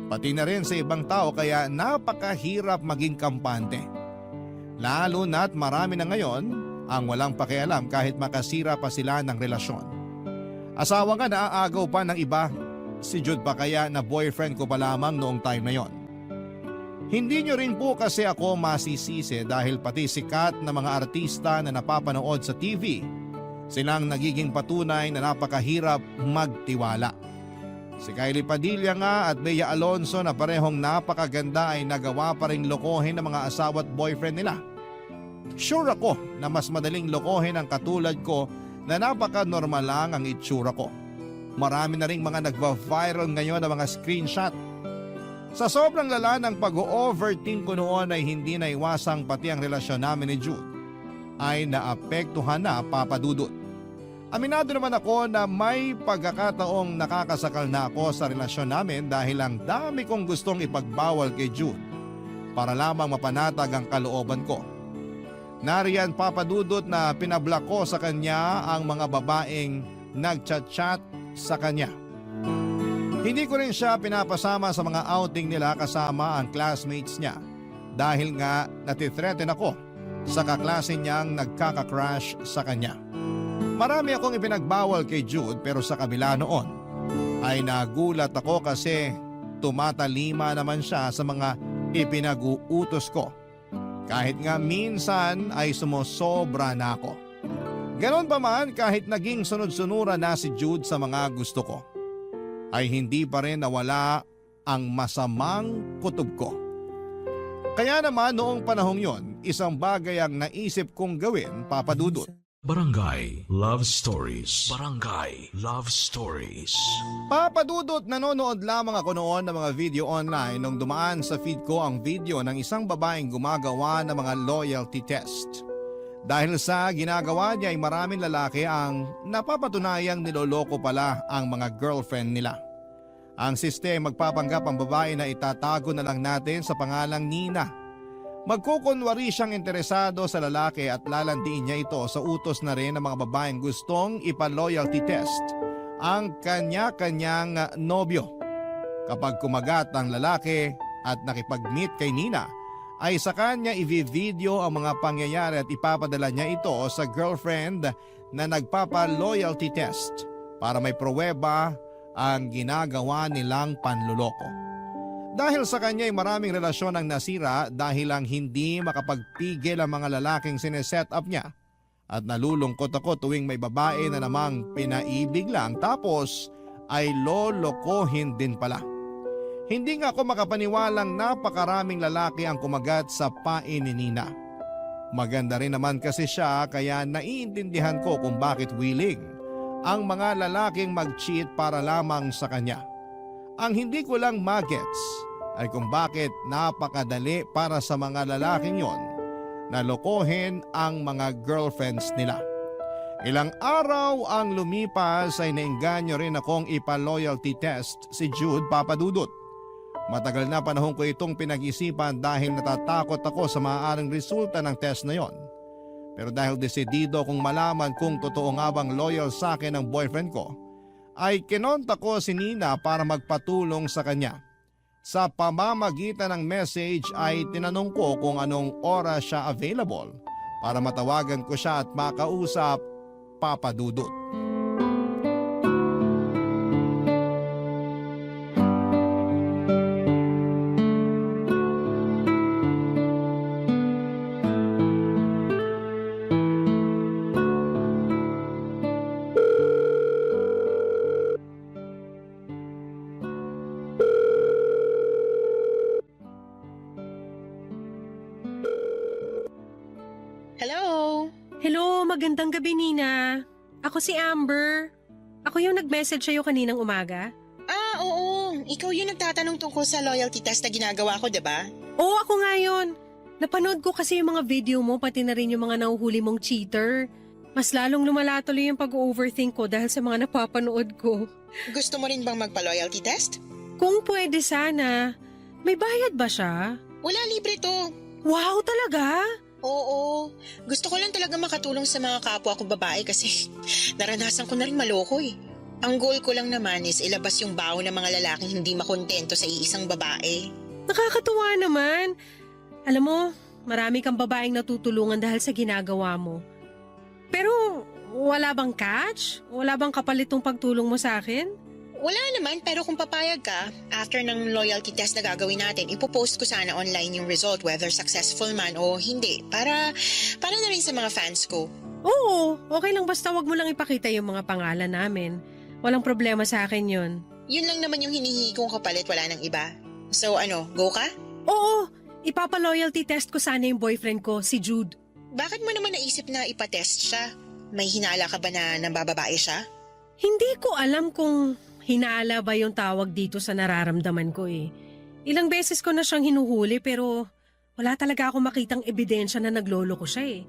Pati na rin sa ibang tao kaya napakahirap maging kampante. Lalo na't marami na ngayon ang walang pakialam kahit makasira pa sila ng relasyon. Asawa nga naaagaw pa ng iba. Si Jude pa kaya na boyfriend ko pa lamang noong time na yon. Hindi nyo rin po kasi ako masisisi dahil pati sikat na mga artista na napapanood sa TV, silang nagiging patunay na napakahirap magtiwala. Si Kylie Padilla nga at Bea Alonso na parehong napakaganda ay nagawa pa ring lokohin ng mga asawa at boyfriend nila. Sure ako na mas madaling lokohin ang katulad ko na napaka-normal lang ang itsura ko. Marami na ring mga nagva-viral ngayon na mga screenshot. Sa sobrang lala ng pag-overthink ko noon ay hindi naiwasang pati ang relasyon namin ni Jude ay naapektuhan na, Papa Dudut. Aminado naman ako na may pagkakataong nakakasakal na ako sa relasyon namin dahil ang dami kong gustong ipagbawal kay Jude para lamang mapanatag ang kalooban ko. Nariyan, Papa Dudut, na pinablock ko sa kanya ang mga babaeng nagchat-chat sa kanya. Hindi ko rin siya pinapasama sa mga outing nila kasama ang classmates niya dahil nga natithreaten ako sa kaklase niyang nagkaka-crush sa kanya. Marami akong ipinagbawal kay Jude pero sa kabila noon ay nagulat ako kasi tumatalima naman siya sa mga ipinag-uutos ko. Kahit nga minsan ay sumosobra na ako. Ganon pa man, kahit naging sunod-sunuran na si Jude sa mga gusto ko, ay hindi pa rin nawala ang masamang kutob ko. Kaya naman noong panahong yon, isang bagay ang naisip kong gawin, Papa Dudut. Barangay Love Stories. Barangay Love Stories. Papa Dudut, nanonood lamang ako noon ng mga video online nung dumaan sa feed ko ang video ng isang babaeng gumagawa ng mga loyalty test. Dahil sa ginagawa niya ay maraming lalaki ang napapatunayang niloloko pala ang mga girlfriend nila. Ang sistema magpapanggap ang babae na itatago na lang natin sa pangalang Nina. Magkukunwari siyang interesado sa lalaki at lalandiin niya ito sa utos na rin ng mga babaeng gustong ipa-loyalty test ang kanya-kanyang nobyo. Kapag kumagat ang lalaki at nakipag-meet kay Nina, ay sa kanya i-video ang mga pangyayari at ipapadala niya ito sa girlfriend na nagpapa-loyalty test para may pruweba ang ginagawa nilang panluloko. Dahil sa kanya ay maraming relasyon ang nasira dahil lang hindi makapagpigil ang mga lalaking sineset up niya at nalulungkot ako tuwing may babae na namang pinaibig lang tapos ay lolokohin din pala. Hindi nga ako makapaniwalang napakaraming lalaki ang kumagat sa pain ni Nina. Maganda rin naman kasi siya kaya naiintindihan ko kung bakit willing ang mga lalaking mag-cheat para lamang sa kanya. Ang hindi ko lang magets ay kung bakit napakadali para sa mga lalaking yon na lokohin ang mga girlfriends nila. Ilang araw ang lumipas ay nainganyo rin akong ipa-loyalty test si Jude Papadudut. Matagal na panahon ko itong pinag-isipan dahil natatakot ako sa maaaring resulta ng test na yon. Pero dahil desidido kong malaman kung totoo nga bang loyal sa akin ang boyfriend ko, ay kinonta ko si Nina para magpatulong sa kanya. Sa pamamagitan ng message ay tinanong ko kung anong oras siya available para matawagan ko siya at makausap Papadudut. Hello? Hello, magandang gabi, Nina. Ako si Amber. Ako yung nag-message sa'yo kaninang umaga. Oo. Ikaw yung nagtatanong tungkol sa loyalty test na ginagawa ko, diba? Oo, ako nga yun. Napanood ko kasi yung mga video mo, pati na rin yung mga nahuhuli mong cheater. Mas lalong lumala tuloy yung pag-overthink ko dahil sa mga napapanood ko. Gusto mo rin bang magpa-loyalty test? Kung pwede sana, may bayad ba siya? Wala, libre to. Wow, talaga? Oo. Gusto ko lang talaga makatulong sa mga kapwa ko babae kasi naranasan ko na rin maloko eh. Ang goal ko lang naman is ilabas yung baho ng mga lalaking hindi makontento sa iisang babae. Nakakatuwa naman. Alam mo, marami kang babaeng natutulungan dahil sa ginagawa mo. Pero wala bang catch? Wala bang kapalitong pagtulong mo sa akin? Wala naman, pero kung papayag ka, after ng loyalty test na gagawin natin, ipopost ko sana online yung result, whether successful man o hindi, para na rin sa mga fans ko. Oo, okay lang basta wag mo lang ipakita yung mga pangalan namin. Walang problema sa akin yun. Yun lang naman yung hinihingi kong kapalit, wala nang iba. So go ka? Oo, ipapa-loyalty test ko sana yung boyfriend ko, si Jude. Bakit mo naman naisip na ipatest siya? May hinala ka ba na nambababae siya? Hindi ko alam kung hinala ba yung tawag dito sa nararamdaman ko eh. Ilang beses ko na siyang hinuhuli pero wala talaga ako makitang ebidensya na naglolo ko siya eh.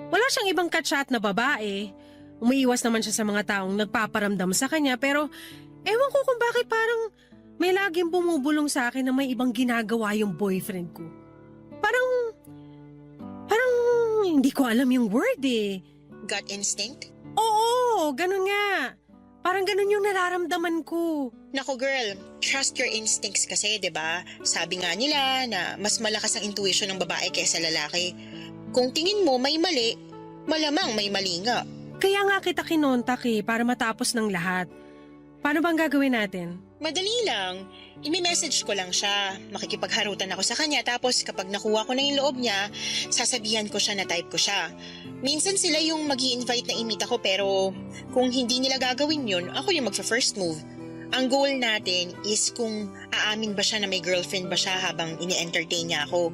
Wala siyang ibang kachat na babae. Umiiwas naman siya sa mga taong nagpaparamdam sa kanya pero ewan ko kung bakit parang may laging bumubulong sa akin na may ibang ginagawa yung boyfriend ko. Parang hindi ko alam yung word eh. Gut instinct? Oo, ganun nga. Parang ganun yung nararamdaman ko. Naku girl, trust your instincts kasi, 'di ba? Sabi nga nila na mas malakas ang intuition ng babae kaysa lalaki. Kung tingin mo may mali, malamang may mali nga. Kaya nga kita kinontak eh, para matapos ng lahat. Paano bang gagawin natin? Madali lang. Imi-message ko lang siya. Makikipagharutan ako sa kanya tapos kapag nakuha ko na yung loob niya, sasabihan ko siya na type ko siya. Minsan sila yung mag-i-invite na imita ko pero kung hindi nila gagawin yun, ako yung magfa-first move. Ang goal natin is kung aamin ba siya na may girlfriend ba siya habang ini-entertain niya ako.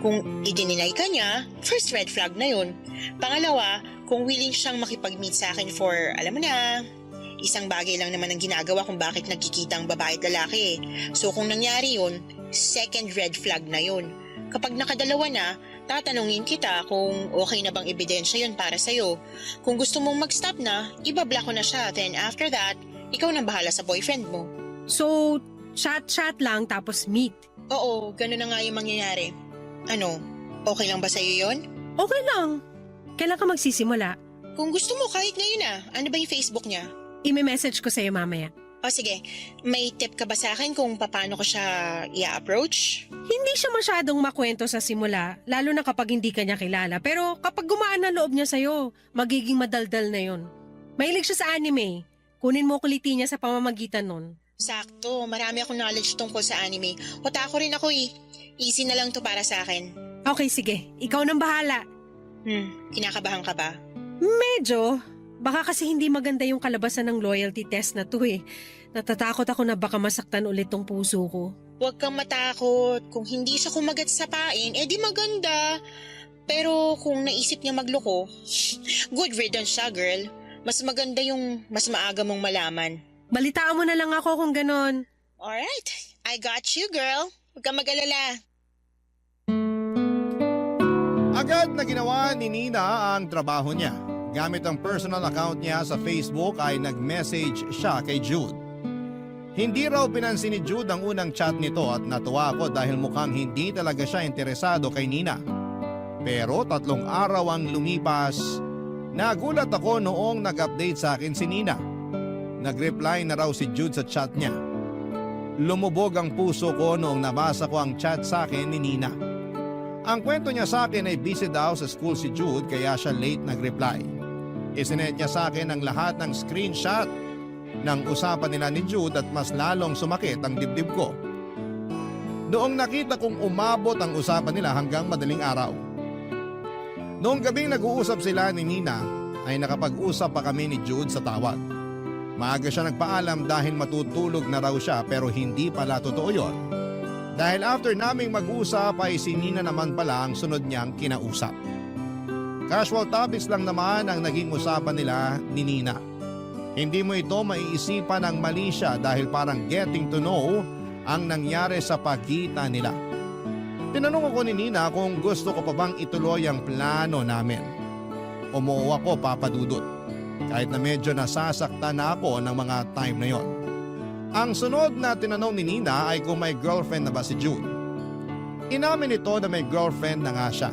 Kung i-deny ka niya, first red flag na yun. Pangalawa, kung willing siyang makipag-meet sa akin for, alam mo na, isang bagay lang naman ang ginagawa kung bakit nagkikita ang babae at lalaki. So kung nangyari yun, second red flag na yun. Kapag nakadalawa na, tatanungin kita kung okay na bang ebidensya yun para sa'yo. Kung gusto mong mag-stop na, ibablock ko na siya. Then after that, ikaw nang bahala sa boyfriend mo. So, chat-chat lang tapos meet. Oo, ganun na nga yung mangyayari. Okay lang ba sa'yo yun? Okay lang. Kailan ka magsisimula? Kung gusto mo, kahit ngayon na. Ano ba yung Facebook niya? I-message ko sa'yo mamaya. O sige, may tip ka ba sa akin kung paano ko siya i-approach? Hindi siya masyadong makwento sa simula, lalo na kapag hindi ka niya kilala. Pero kapag gumaan ang loob niya sa'yo, magiging madaldal na yun. Mahilig siya sa anime. Kunin mo kuliti niya sa pamamagitan nun. Sakto, marami akong knowledge tungkol sa anime. Otaku rin ako eh. Easy na lang to para sa akin. Okay, sige. Ikaw nang bahala. Kinakabahan ka ba? Medyo. Baka kasi hindi maganda yung kalabasan ng loyalty test na to eh. Natatakot ako na baka masaktan ulit tong puso ko. Huwag kang matakot. Kung hindi siya kumagat sa pain, di maganda. Pero kung naisip niya magloko, good riddance siya, girl. Mas maganda yung mas maaga mong malaman. Balitaan mo na lang ako kung ganon. Alright, I got you, girl. Huwag kang mag-alala. Agad na ginawa ni Nina ang trabaho niya. Gamit ang personal account niya sa Facebook ay nag-message siya kay Jude. Hindi raw pinansin ni Jude ang unang chat nito at natuwa ako dahil mukhang hindi talaga siya interesado kay Nina. Pero 3 araw ang lumipas, nagulat ako noong nag-update sa akin si Nina. Nag-reply na raw si Jude sa chat niya. Lumubog ang puso ko noong nabasa ko ang chat sa akin ni Nina. Ang kwento niya sa akin ay busy daw sa school si Jude kaya siya late nag-reply. Isinet niya sa akin ang lahat ng screenshot ng usapan nila ni Jude at mas lalong sumakit ang dibdib ko. Noong nakita kong umabot ang usapan nila hanggang madaling araw. Noong gabing nag-uusap sila ni Nina ay nakapag-usap pa kami ni Jude sa tawag. Maaga siya nagpaalam dahil matutulog na raw siya pero hindi pala totoo yon. Dahil after naming mag-usap ay si Nina naman pala ang sunod niyang kinausap. Casual topics lang naman ang naging usapan nila ni Nina. Hindi mo ito maiisipan ng mali siya dahil parang getting to know ang nangyari sa pagitan nila. Tinanong ako ni Nina kung gusto ko pa bang ituloy ang plano namin. Umuo ako, Papa Dudut, kahit na medyo nasasaktan na ako ng mga time na yon. Ang sunod na tinanong ni Nina ay kung may girlfriend na ba si Jude. Inamin ito na may girlfriend na nga siya.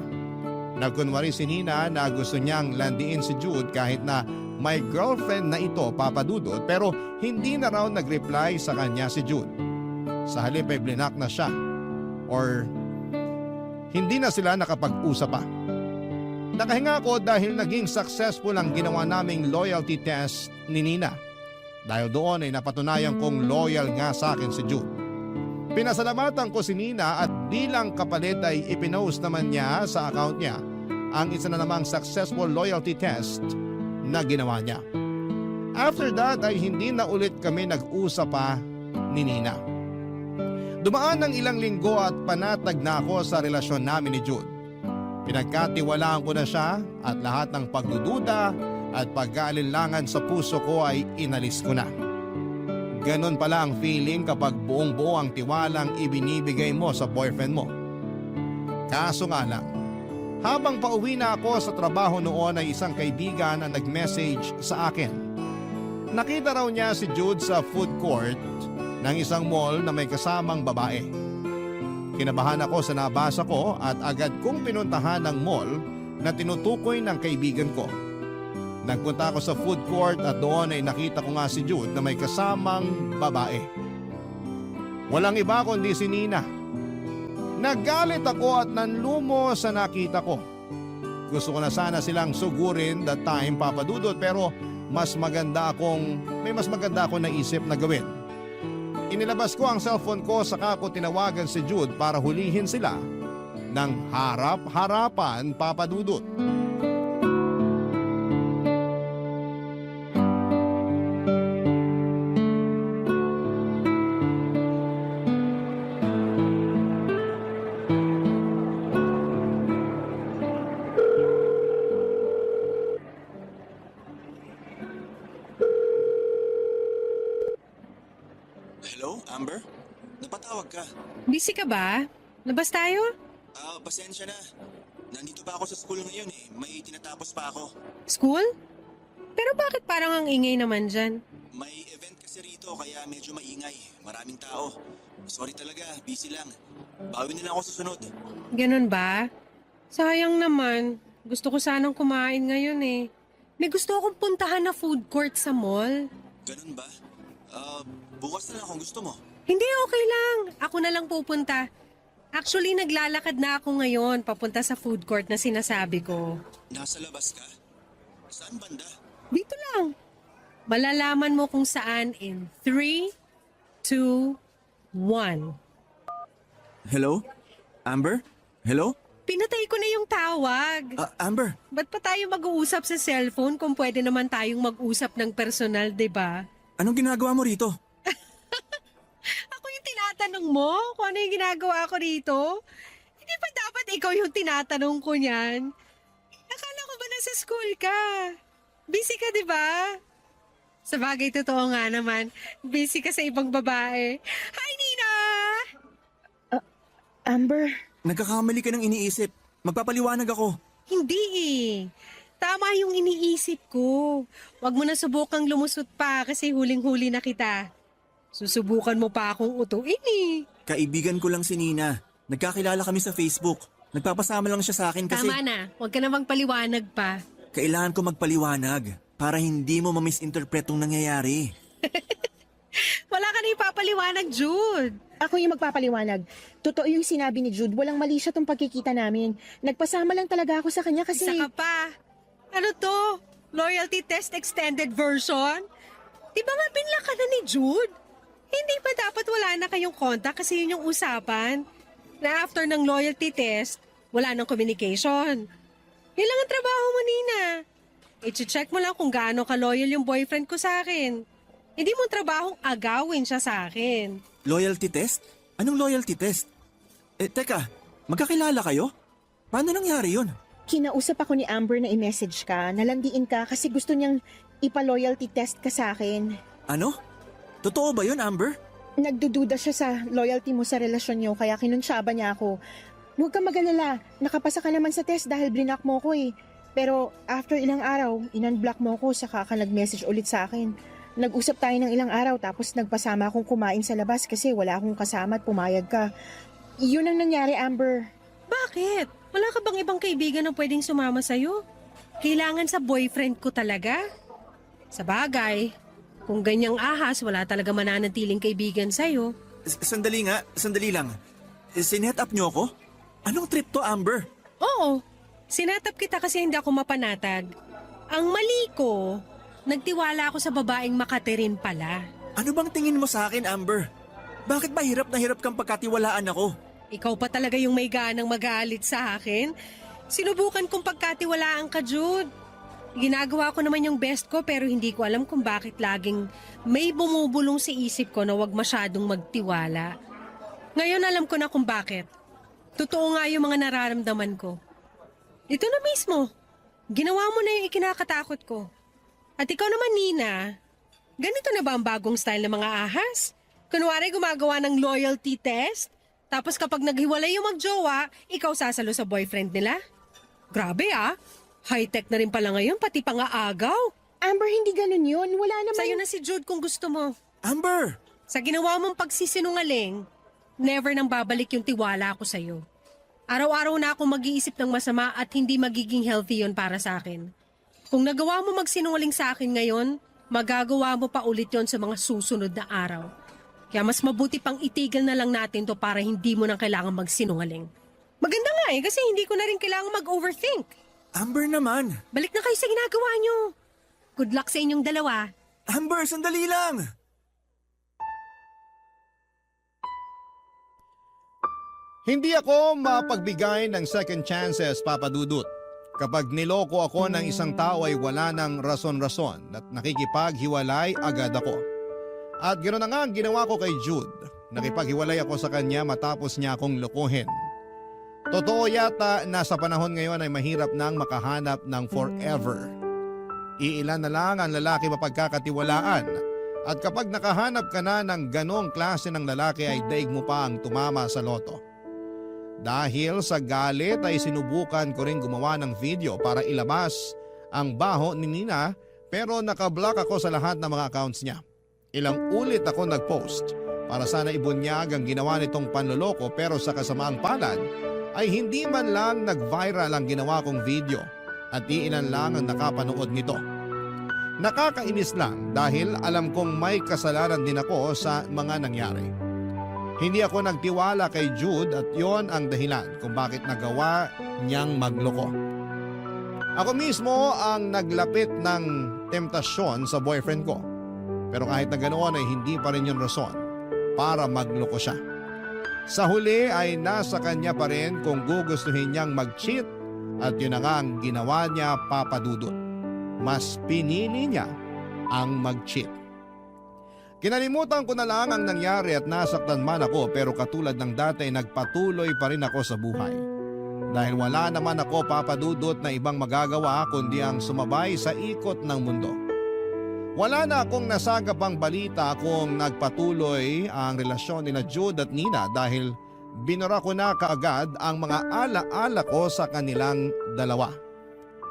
Nagkunwari si Nina na gusto niyang landiin si Jude kahit na may girlfriend na ito, Papa Dudut, pero hindi na raw nag-reply sa kanya si Jude. Sa halip ay blinak na siya or hindi na sila nakapag-usap pa. Nakahinga ako dahil naging successful ang ginawa naming loyalty test ni Nina. Dahil doon ay napatunayan kong loyal nga sa akin si Jude. Pinasalamatan ko si Nina at bilang kapalit ay ipinost naman niya sa account niya ang isa na namang successful loyalty test na ginawa niya. After that ay hindi na ulit kami nag-usap pa ni Nina. Dumaan ng ilang linggo at panatag na ako sa relasyon namin ni Jude. Pinagkatiwalaan ko na siya at lahat ng pagdududa at pag-aalinlangan sa puso ko ay inalis ko na. Ganon pala ang feeling kapag buong-buo ang tiwalang ibinibigay mo sa boyfriend mo. Kaso nga lang, habang pauwi na ako sa trabaho noon ay isang kaibigan ang nag-message sa akin. Nakita raw niya si Jude sa food court ng isang mall na may kasamang babae. Kinabahan ako sa nabasa ko at agad kong pinuntahan ng mall na tinutukoy ng kaibigan ko. Nagpunta ako sa food court at doon ay nakita ko nga si Jude na may kasamang babae. Walang iba kundi si Nina. Naggalit ako at nanlumo sa nakita ko. Gusto ko na sana silang sugurin that time, Papa Dudut, pero may mas maganda akong naisip na gawin. Inilabas ko ang cellphone ko saka ko tinawagan si Jude para hulihin sila ng harap-harapan, Papa Dudut. Hello, Amber? Napatawag ka. Busy ka ba? Labas tayo? Pasensya na. Nandito pa ako sa school ngayon eh. May tinatapos pa ako. School? Pero bakit parang ang ingay naman dyan? May event kasi rito kaya medyo maingay. Maraming tao. Sorry talaga, busy lang. Bawi na lang ako sa sunod. Ganun ba? Sayang naman. Gusto ko sanang kumain ngayon eh. May gusto akong puntahan na food court sa mall. Ganun ba? Bukas na lang kung gusto mo. Hindi, okay lang. Ako na lang pupunta. Actually, naglalakad na ako ngayon papunta sa food court na sinasabi ko. Nasa labas ka? Saan banda? Dito lang. Malalaman mo kung saan in 3, 2, 1. Hello? Amber? Hello? Pinatay ko na yung tawag. Amber? Ba't pa tayo mag-uusap sa cellphone kung pwede naman tayong mag-usap ng personal, 'di ba? Anong ginagawa mo rito? Ako yung tinatanong mo kung ano yung ginagawa ko rito? Hindi ba dapat ikaw yung tinatanong ko niyan? Akala ko ba nasa school ka? Busy ka, di ba? Sa bagay, totoo nga naman. Busy ka sa ibang babae. Hi, Nina! Amber, Nagkakamali ka ng iniisip. Magpapaliwanag ako. Hindi eh. Tama yung iniisip ko. Huwag mo na subukang lumusot pa kasi huling-huli na kita. Susubukan mo pa akong utuin eh. Kaibigan ko lang si Nina. Nagkakilala kami sa Facebook. Nagpapasama lang siya sa akin kasi Tama na, huwag ka namang paliwanag pa. kailangan ko magpaliwanag para hindi mo ma-misinterpret yung nangyayari. Wala ka na ipapaliwanag, Jude. Ako yung magpapaliwanag. Totoo yung sinabi ni Jude, walang mali siya tong pagkikita namin. Nagpasama lang talaga ako sa kanya kasi... Isa ka pa. Ano to? Loyalty test extended version? Di ba nga binlock ka na ni Jude? Hindi ba dapat wala na kayong contact kasi yun yung usapan? Na after ng loyalty test, wala nang communication. Yun lang ang trabaho mo, Nina. I-check mo lang kung gaano ka-loyal yung boyfriend ko sa akin. Hindi mo trabahong agawin siya sa akin. Loyalty test? Anong loyalty test? Teka, magkakilala kayo? Paano nangyari yun? Kinausap ako ni Amber na i-message ka, nalandiin ka kasi gusto niyang ipa-loyalty test ka sa akin. Ano? Totoo ba yun, Amber? Nagdududa siya sa loyalty mo sa relasyon niyo kaya kinunsyaba niya ako. Huwag kang mag-alala, nakapasa ka naman sa test dahil blinak mo ko eh. Pero after ilang araw, in-unblock mo ko saka ka nag-message ulit sa akin. Nag-usap tayo ng ilang araw tapos nagpasama akong kumain sa labas kasi wala akong kasama at pumayag ka. Yun ang nangyari, Amber. Bakit? Wala ka bang ibang kaibigan na pwedeng sumama sa'yo? Kailangan sa boyfriend ko talaga? Sa bagay, kung ganyang ahas, wala talaga mananatiling kaibigan sa'yo. Sandali lang. Sinet up niyo ako? Anong trip to, Amber? Oo, sinatap kita kasi hindi ako mapanatag. Ang mali ko, nagtiwala ako sa babaeng Makaterin pala. Ano bang tingin mo sa akin, Amber? Bakit ba hirap na hirap kang pagkatiwalaan ako? Ikaw pa talaga yung may ganang magalit sa akin. Sinubukan kong pagkatiwalaan ka, Jude. Ginagawa ko naman yung best ko pero hindi ko alam kung bakit laging may bumubulong sa isip ko na wag masyadong magtiwala. Ngayon alam ko na kung bakit. Totoo nga yung mga nararamdaman ko. Ito na mismo. Ginawa mo na yung ikinakatakot ko. At ikaw naman, Nina, ganito na ba ang bagong style ng mga ahas? Kunwari gumagawa ng loyalty test, tapos kapag naghiwalay yung magjowa, ikaw sasalo sa boyfriend nila? Grabe ah, high-tech na rin pala ngayon, pati pa nga agaw. Amber, hindi ganun yun. Wala naman... Sa'yo na si Jude kung gusto mo. Amber! Sa ginawa mong pagsisinungaling, never nang babalik yung tiwala ko sa'yo. Araw-araw na akong mag-iisip ng masama at hindi magiging healthy yon para sa akin. Kung nagawa mo magsinungaling sa akin ngayon, magagawa mo pa ulit yon sa mga susunod na araw. Kaya mas mabuti pang itigil na lang natin to para hindi mo nang kailangan magsinungaling. Maganda nga eh, kasi hindi ko na rin kailangan mag-overthink. Amber naman! Balik na kayo sa ginagawa nyo. Good luck sa inyong dalawa. Amber, sandali lang! Hindi ako mapagbigay ng second chances, Papa Dudut. Kapag niloko ako ng isang tao ay wala ng rason-rason at nakikipaghiwalay agad ako. At ganoon na nga ang ginawa ko kay Jude. Nakipaghiwalay ako sa kanya matapos niya akong lokohin. Totoo yata na sa panahon ngayon ay mahirap nang makahanap ng forever. Iilan na lang ang lalaki mapagkakatiwalaan. At kapag nakahanap ka na ng ganong klase ng lalaki ay daig mo pa ang tumama sa loto. Dahil sa galit ay sinubukan ko rin gumawa ng video para ilabas ang baho ni Nina pero nakablock ako sa lahat ng mga accounts niya. Ilang ulit ako nag-post para sana ibunyag ang ginawa nitong panloloko pero sa kasamaang palad ay hindi man lang nag-viral ang ginawa kong video at iilan lang ang nakapanood nito. Nakakainis lang dahil alam kong may kasalanan din ako sa mga nangyari. Hindi ako nagtiwala kay Jude at yon ang dahilan kung bakit nagawa niyang magloko. Ako mismo ang naglapit ng temptasyon sa boyfriend ko. Pero kahit na ganoon ay hindi pa rin yung rason para magloko siya. Sa huli ay nasa kanya pa rin kung gugustuhin niyang mag-cheat at yun na nga ang ginawa niya, Papa Dudut. Mas pinili niya ang mag-cheat. Kinalimutan ko na lang ang nangyari at nasaktan man ako pero katulad ng dati nagpatuloy pa rin ako sa buhay. Dahil wala naman ako, Papa Dudut, na ibang magagawa kundi ang sumabay sa ikot ng mundo. Wala na akong nasagapang balita kung nagpatuloy ang relasyon nina Jude at Nina dahil binura ko na kaagad ang mga ala-ala ko sa kanilang dalawa.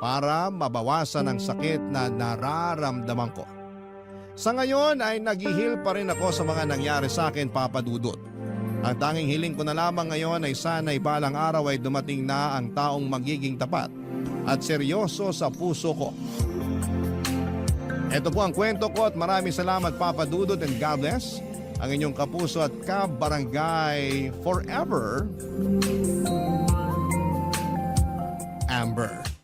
para mabawasan ang sakit na nararamdaman ko. Sa ngayon ay naghihil pa rin ako sa mga nangyari sa akin, Papa Dudut. Ang tanging hiling ko na lamang ngayon ay sana'y balang araw ay dumating na ang taong magiging tapat at seryoso sa puso ko. Ito po ang kwento ko at maraming salamat, Papa Dudut, and God bless. Ang inyong kapuso at kabarangay forever, Amber.